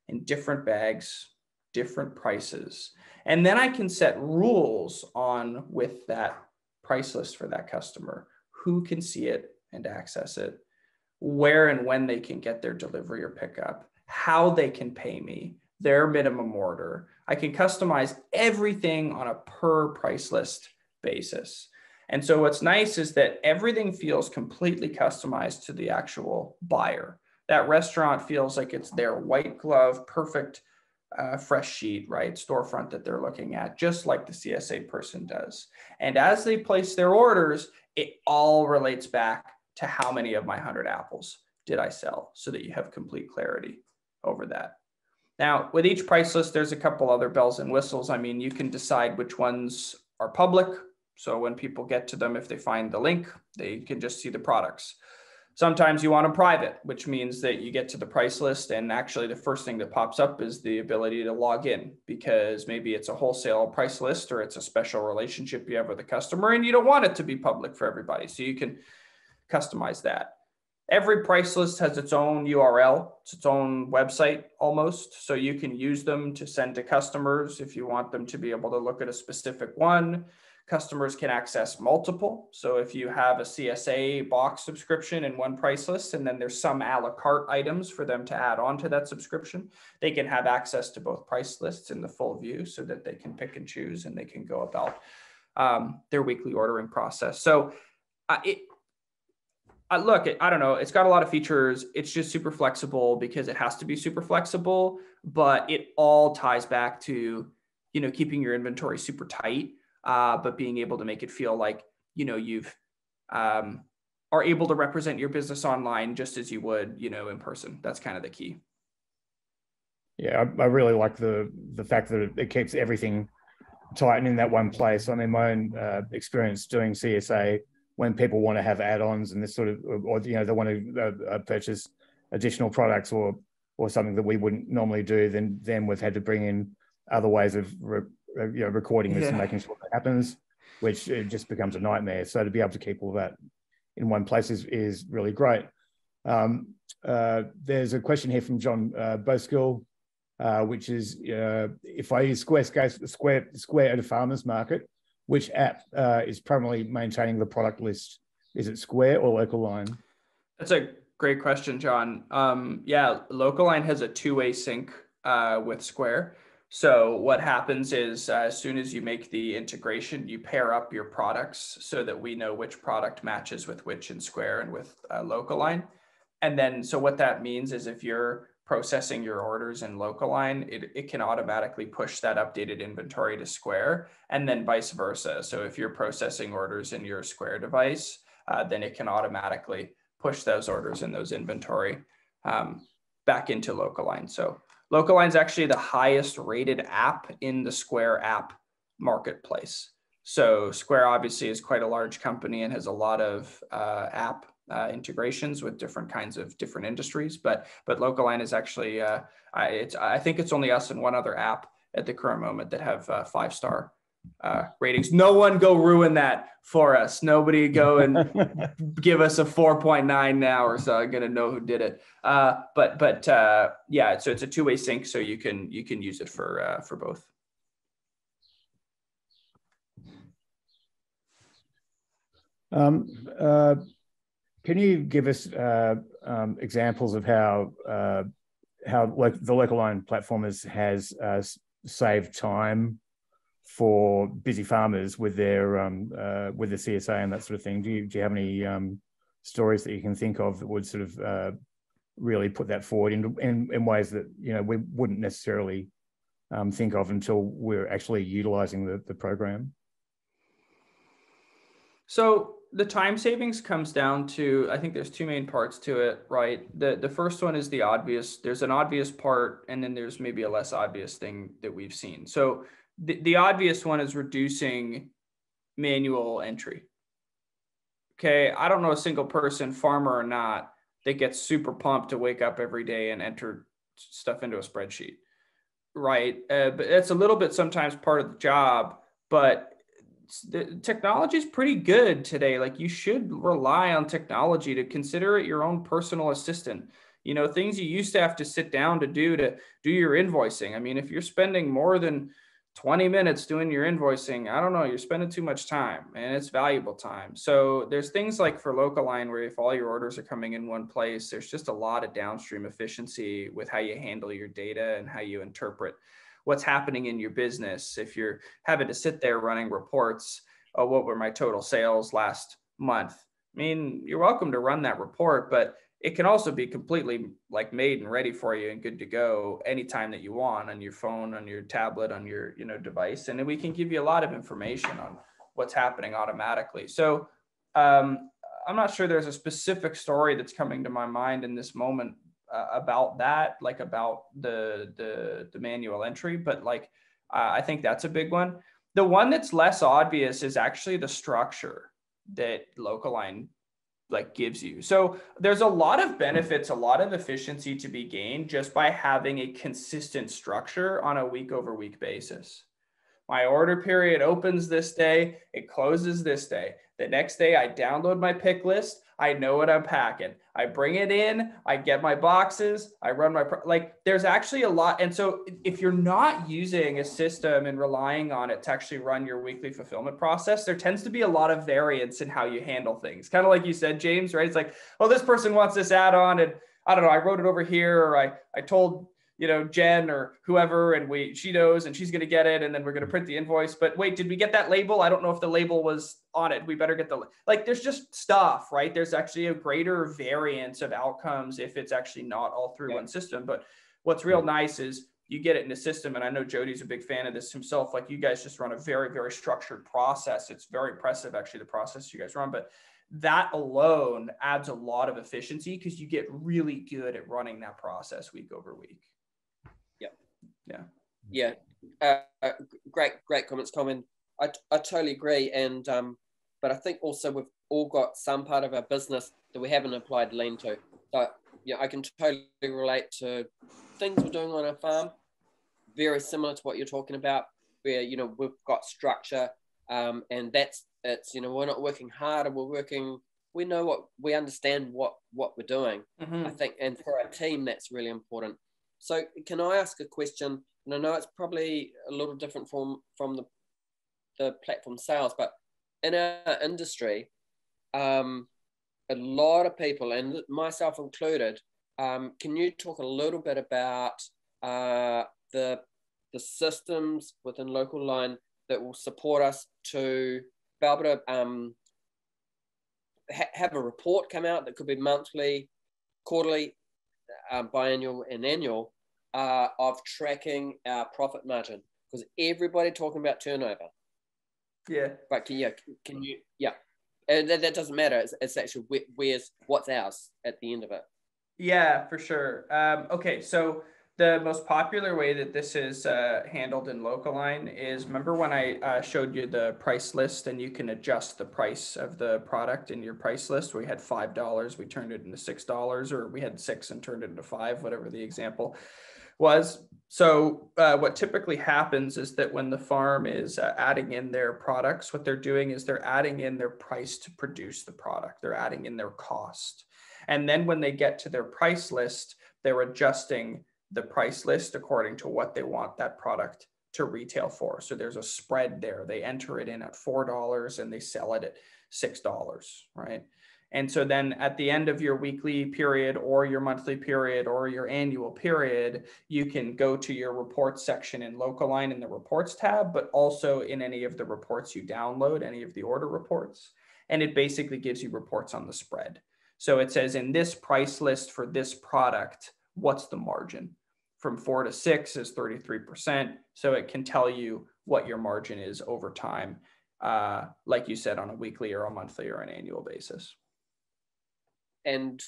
in different bags, different prices. And then I can set rules on with that price list for that customer, who can see it and access it, where and when they can get their delivery or pickup, how they can pay me, their minimum order. I can customize everything on a per price list basis. And so what's nice is that everything feels completely customized to the actual buyer. That restaurant feels like it's their white glove, perfect fresh sheet, right? Storefront that they're looking at, just like the CSA person does. And as they place their orders, it all relates back to how many of my 100 apples did I sell, so that you have complete clarity over that. Now, with each price list, there's a couple other bells and whistles. I mean, you can decide which ones are public. So when people get to them, if they find the link, they can just see the products. Sometimes you want them private, which means that you get to the price list and actually the first thing that pops up is the ability to log in, because maybe it's a wholesale price list or it's a special relationship you have with a customer and you don't want it to be public for everybody. So you can customize that. Every price list has its own URL, it's its own website almost. So you can use them to send to customers if you want them to be able to look at a specific one. Customers can access multiple. So if you have a CSA box subscription in one price list, and then there's some a la carte items for them to add on to that subscription, they can have access to both price lists in the full view so that they can pick and choose and they can go about their weekly ordering process. So look, I don't know, it's got a lot of features. It's just super flexible because it has to be super flexible, but it all ties back to, keeping your inventory super tight, but being able to make it feel like, you've are able to represent your business online just as you would, in person. That's kind of the key. Yeah, I really like the fact that it keeps everything tight and in that one place. I mean, my own experience doing CSA, when people want to have add-ons and this sort of, or they want to purchase additional products or something that we wouldn't normally do, then we've had to bring in other ways of recording this and making sure that happens, which it just becomes a nightmare. So to be able to keep all that in one place is really great. There's a question here from John Boskill, which is, if I use Square at a farmer's market, which app is primarily maintaining the product list? Is it Square or Local? That's a great question, John. Yeah, Local has a two-way sync with Square. So what happens is as soon as you make the integration, you pair up your products so that we know which product matches with which in Square and with Local. And then, so what that means is if you're processing your orders in Local, it can automatically push that updated inventory to Square, and then vice versa. So if you're processing orders in your Square device, then it can automatically push those orders and those inventory back into Local. So Local is actually the highest rated app in the Square app marketplace. So Square obviously is quite a large company and has a lot of app integrations with different kinds of different industries, but Local is actually I think it's only us and one other app at the current moment that have 5-star ratings. No one go ruin that for us. Nobody go and give us a 4.9 now or so. I'm gonna know who did it. But yeah, so it's a two-way sync, so you can use it for both. Can you give us examples of how the Local platform has saved time for busy farmers with their CSA and that sort of thing? Do you have any stories that you can think of that would sort of really put that forward in ways that we wouldn't necessarily think of until we're actually utilizing the program? So the time savings comes down to, I think there's two main parts to it, right? The first one is the obvious. There's an obvious part, and then there's maybe a less obvious thing that we've seen. So the obvious one is reducing manual entry. Okay, I don't know a single person, farmer or not, that gets super pumped to wake up every day and enter stuff into a spreadsheet, right? But it's a little bit sometimes part of the job, but the technology is pretty good today. Like, you should rely on technology to consider it your own personal assistant. Things you used to have to sit down to do your invoicing. I mean, if you're spending more than 20 minutes doing your invoicing, I don't know, you're spending too much time, and it's valuable time. So there's things like for Local where if all your orders are coming in one place, there's just a lot of downstream efficiency with how you handle your data and how you interpret what's happening in your business. If you're having to sit there running reports, oh, what were my total sales last month? I mean, you're welcome to run that report, but it can also be completely like made and ready for you and good to go anytime that you want on your phone, on your tablet, on your device. And then we can give you a lot of information on what's happening automatically. So I'm not sure there's a specific story that's coming to my mind in this moment about that, like about the manual entry, but I think that's a big one. The one that's less obvious is actually the structure that Local gives you. So there's a lot of benefits, a lot of efficiency to be gained just by having a consistent structure on a week over week basis. My order period opens this day, it closes this day. The next day I download my pick list. I know what I'm packing. I bring it in, I get my boxes, I run my, like there's actually a lot. And so if you're not using a system and relying on it to actually run your weekly fulfillment process, there tends to be a lot of variance in how you handle things. Kind of like you said, James, right? It's like, oh, this person wants this add-on and I don't know, I wrote it over here, or I told, you know, Jen or whoever, and she knows and she's going to get it. And then we're going to print the invoice, but wait, did we get that label? I don't know if the label was on it. We better get like, there's just stuff, right? There's actually a greater variance of outcomes if it's actually not all through one system. But what's real nice is you get it in a system. And I know Jody's a big fan of this himself. Like you guys just run a very, very structured process. It's very impressive, actually, the process you guys run, but that alone adds a lot of efficiency because you get really good at running that process week over week. Great comments, Colin. I totally agree, and but I think also we've all got some part of our business that we haven't applied lean to. So yeah, I can totally relate to things we're doing on our farm, very similar to what you're talking about, where you know we've got structure, and it's you know we're not working harder, we know we understand what we're doing. I think, and for our team that's really important. So can I ask a question? And I know it's probably a little different from the platform sales, but in our industry, a lot of people, and myself included, can you talk a little bit about the systems within Local Line that will support us to be able to have a report come out that could be monthly, quarterly, biannual, and annual, of tracking our profit margin, because everybody talking about turnover. But can you and that doesn't matter. It's actually what's ours at the end of it. Yeah, for sure. Okay, so the most popular way that this is handled in Local Line is, remember when I showed you the price list and you can adjust the price of the product in your price list? We had $5, we turned it into $6, or we had 6 and turned it into 5, whatever the example was. So what typically happens is that when the farm is adding in their products, what they're doing is they're adding in their price to produce the product. They're adding in their cost. And then when they get to their price list, they're adjusting the price list according to what they want that product to retail for. So there's a spread there. They enter it in at $4 and they sell it at $6, right? And so then at the end of your weekly period or your monthly period or your annual period, you can go to your reports section in Local Line in the reports tab, but also in any of the reports you download, any of the order reports. And it basically gives you reports on the spread. So it says in this price list for this product, what's the margin? From 4 to 6 is 33%. So it can tell you what your margin is over time, like you said, on a weekly or a monthly or an annual basis. And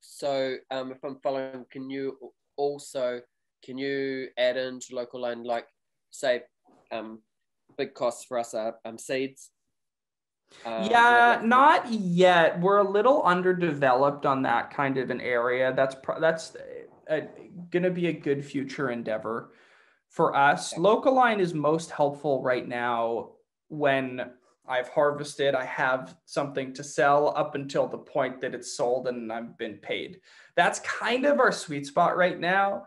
so if I'm following, can you add into Local Line, like say big costs for us are seeds? Not yet. We're a little underdeveloped on that kind of an area. That's going to be a good future endeavor for us. Okay. Local Line is most helpful right now when I've harvested, I have something to sell up until the point that it's sold and I've been paid. That's kind of our sweet spot right now.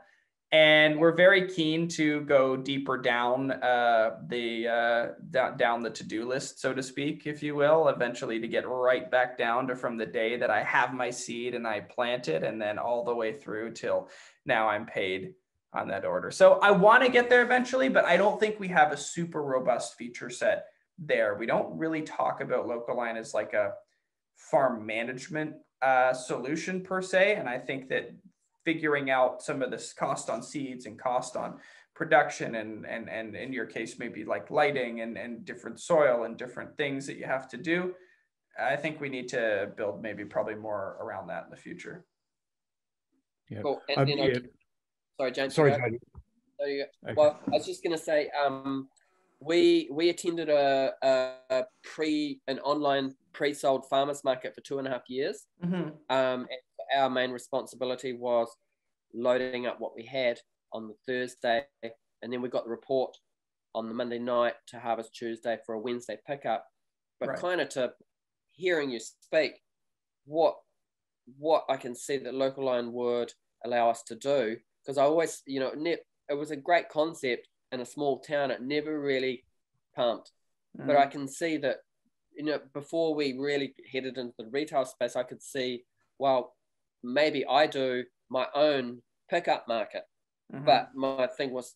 And we're very keen to go deeper down down the to-do list, so to speak, if you will, eventually to get right back down to from the day that I have my seed and I plant it, and then all the way through till now I'm paid on that order. So I want to get there eventually, but I don't think we have a super robust feature set there. We don't really talk about Local Line as like a farm management solution per se. And I think that figuring out some of this cost on seeds and cost on production and in your case, maybe like lighting and different soil and different things that you have to do, I think we need to build probably more around that in the future. Yeah. Cool. And, sorry, James. Sorry, Jody. Okay. Well, I was just going to say, we attended an online pre-sold farmers market for 2.5 years. And our main responsibility was loading up what we had on the Thursday, and then we got the report on the Monday night to Harvest Tuesday for a Wednesday pickup. But kind of to hearing you speak, what I can see that Local Line would allow us to do, because I always, you know, it was a great concept in a small town. It never really pumped, but I can see that, you know, before we really headed into the retail space, I could see, well, maybe I do my own pickup market. But my thing was,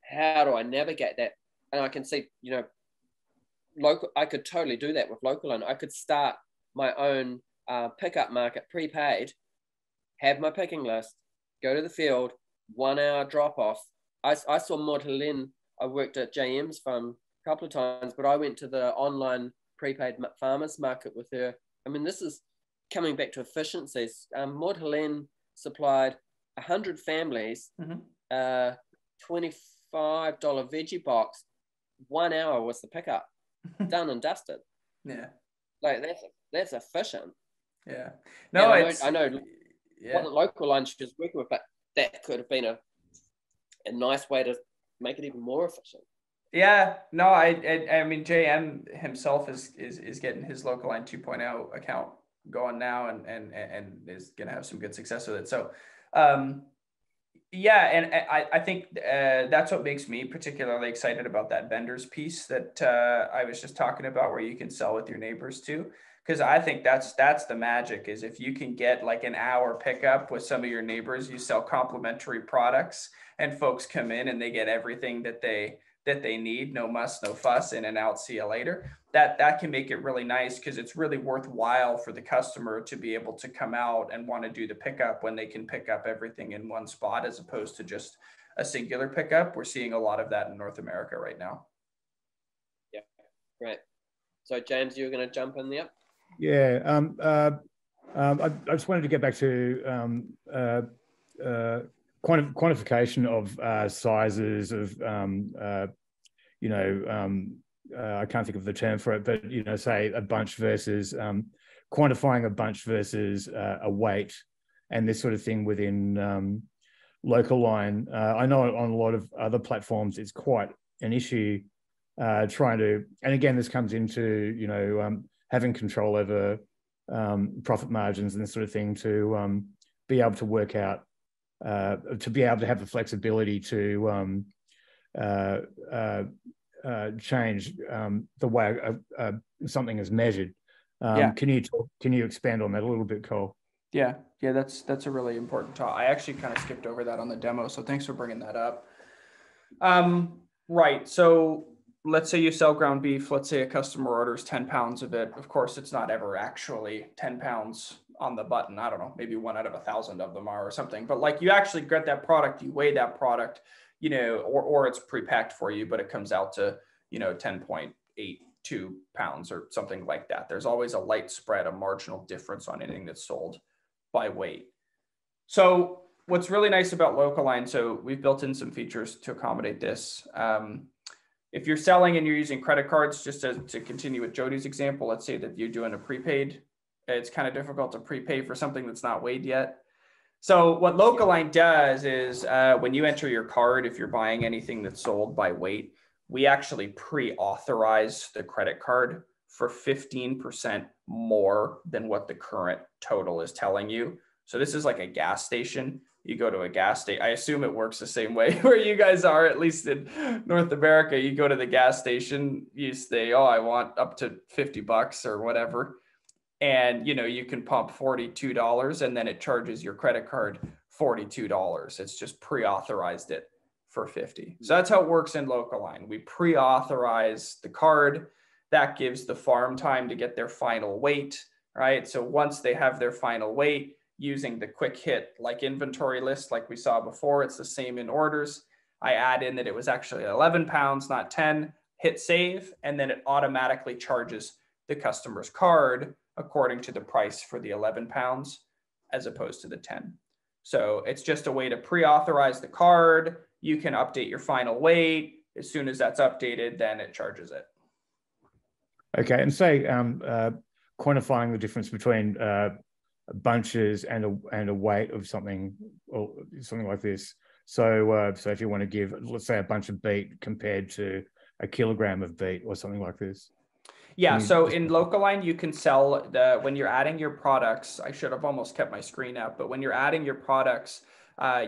how do I navigate that? And I can see, you know, I could totally do that with Local Line. I could start my own pickup market prepaid, have my picking list, go to the field, 1 hour drop off. I saw Mortelin. I worked at JM's farm a couple of times, but I went to the online prepaid farmers market with her. I mean, this is coming back to efficiencies. Mortelin supplied 100 families, $25 veggie box. 1 hour was the pickup, done and dusted. Yeah, like that's efficient. Yeah, no, I know wasn't Local Line she was working with, but that could have been a nice way to make it even more efficient. Yeah, no, I mean, JM himself is getting his Local Line 2.0 account going now, and is going to have some good success with it. So, yeah, and I think that's what makes me particularly excited about that vendors piece that I was just talking about, where you can sell with your neighbors too. Because I think that's the magic, is if you can get like an hour pickup with some of your neighbors, you sell complementary products, and folks come in and they get everything that they need, no muss, no fuss, in and out, see you later. That can make it really nice, because it's really worthwhile for the customer to be able to come out and want to do the pickup when they can pick up everything in one spot, as opposed to just a singular pickup. We're seeing a lot of that in North America right now. Yeah, great. So James, you're going to jump in there? Yeah, I just wanted to get back to quantification of sizes of, you know, I can't think of the term for it, but, you know, say a bunch versus quantifying a bunch versus a weight, and this sort of thing within Local Line. I know on a lot of other platforms it's quite an issue trying to, and again, this comes into, you know, having control over profit margins and this sort of thing, to be able to work out, to be able to have the flexibility to change the way something is measured. Can you expand on that a little bit, Cole? Yeah, that's a really important talk. I actually kind of skipped over that on the demo, so thanks for bringing that up. Right, so let's say you sell ground beef. Let's say a customer orders 10 pounds of it. Of course, it's not ever actually 10 pounds on the button. I don't know, maybe 1 out of 1,000 of them are, or something. But like, you actually get that product, you weigh that product, you know, or it's pre-packed for you, but it comes out to, you know, 10.82 pounds or something like that. There's always a light spread, a marginal difference on anything that's sold by weight. So what's really nice about Local Line, so we've built in some features to accommodate this. If you're selling and you're using credit cards, just to continue with Jody's example, let's say that you're doing a prepaid. It's kind of difficult to prepay for something that's not weighed yet. So what Local Line does is when you enter your card, if you're buying anything that's sold by weight, we actually pre-authorize the credit card for 15% more than what the current total is telling you. So this is like a gas station. You go to a gas station. I assume it works the same way where you guys are, at least in North America. You go to the gas station, you say, oh, I want up to $50 or whatever. And, you know, you can pump $42 and then it charges your credit card $42. It's just pre-authorized it for $50. So that's how it works in Local Line. We pre-authorize the card. That gives the farm time to get their final weight, right? So once they have their final weight, using the quick hit like inventory list like we saw before, it's the same in orders. I add in that it was actually 11 pounds, not 10, hit save, and then it automatically charges the customer's card according to the price for the 11 pounds as opposed to the 10. So it's just a way to pre-authorize the card. You can update your final weight. As soon as that's updated, then it charges it. Okay, and say quantifying the difference between bunches and a weight of something, or something like this. So so if you want to give, let's say, a bunch of beet compared to a kilogram of beet or something like this. Yeah, so in Localine, you can sell when you're adding your products. I should have almost kept my screen up, but when you're adding your products,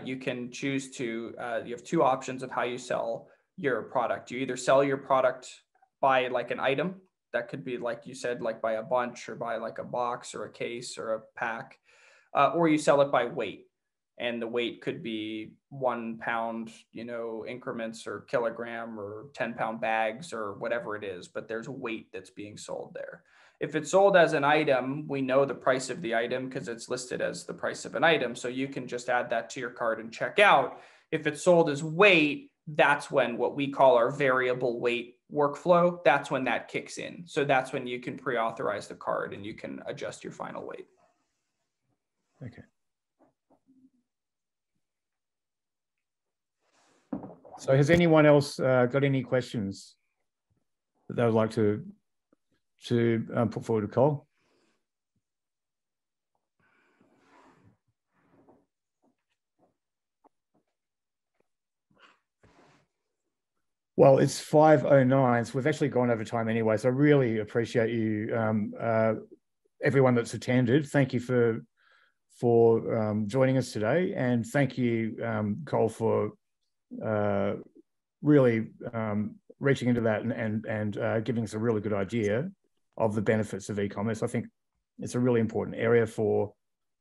you can choose to, you have two options of how you sell your product. You either sell your product by like an item, that could be like you said, like by a bunch or by like a box or a case or a pack, or you sell it by weight. And the weight could be 1 pound, increments or kilogram or 10-pound bags or whatever it is, but there's weight that's being sold there. If it's sold as an item, we know the price of the item because it's listed as the price of an item. So you can just add that to your cart and check out. If it's sold as weight, that's when what we call our variable weight workflow, that's when that kicks in. So that's when you can pre-authorize the card and you can adjust your final weight. Okay. So has anyone else got any questions that they would like to put forward to Cole? Well, it's 5:09, so we've actually gone over time anyway. So I really appreciate you, everyone that's attended. Thank you for joining us today, and thank you, Cole, for really reaching into that and giving us a really good idea of the benefits of e-commerce. I think it's a really important area for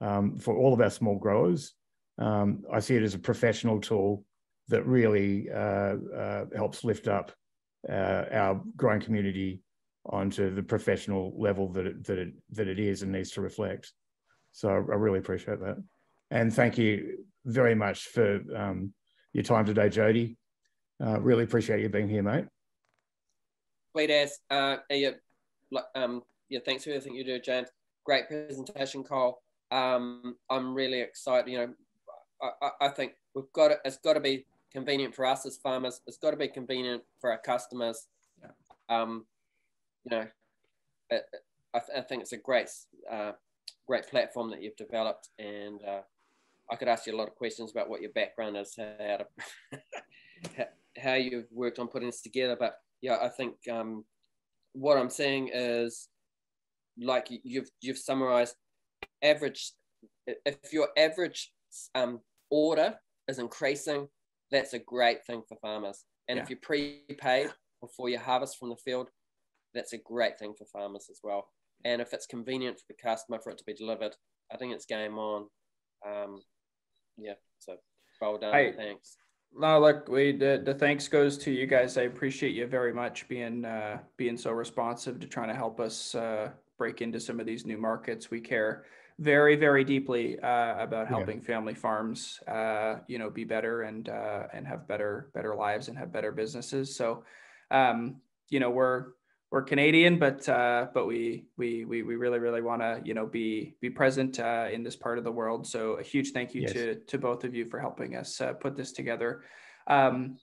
all of our small growers. I see it as a professional tool that really helps lift up our growing community onto the professional level that it is and needs to reflect. So I really appreciate that. And thank you very much for your time today, Jody. Really appreciate you being here, mate. Sweet as. Yeah, thanks for everything you do, James. Great presentation, Cole. I'm really excited. I think it's got to be convenient for us as farmers. It's got to be convenient for our customers. Yeah. I think it's a great platform that you've developed, and I could ask you a lot of questions about what your background is, how you've worked on putting this together. But yeah, I think what I'm seeing is, like you've summarized, if your average order is increasing, that's a great thing for farmers. And if you're prepaid before you harvest from the field, that's a great thing for farmers as well. And if it's convenient for the customer for it to be delivered, I think it's game on. So well done. Thanks. No, look, the thanks goes to you guys. I appreciate you very much being so responsive to trying to help us break into some of these new markets. We care very, very deeply about helping family farms, be better and have better lives and have better businesses. So, we're Canadian, but we really want to be present in this part of the world. So a huge thank you to both of you for helping us put this together. Localine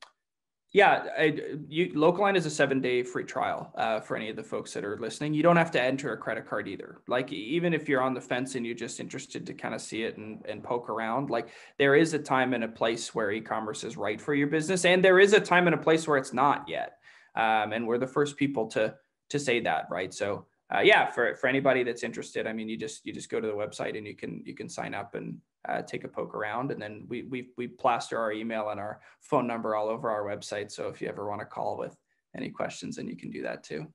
is a 7-day free trial for any of the folks that are listening. You don't have to enter a credit card either. Like, even if you're on the fence and you're just interested to kind of see it and poke around, like, there is a time and a place where e-commerce is right for your business, and there is a time and a place where it's not yet. And we're the first people to say that, right? So for anybody that's interested, I mean, you just go to the website and you can sign up and take a poke around, and then we plaster our email and our phone number all over our website. So if you ever want to call with any questions, then you can do that too.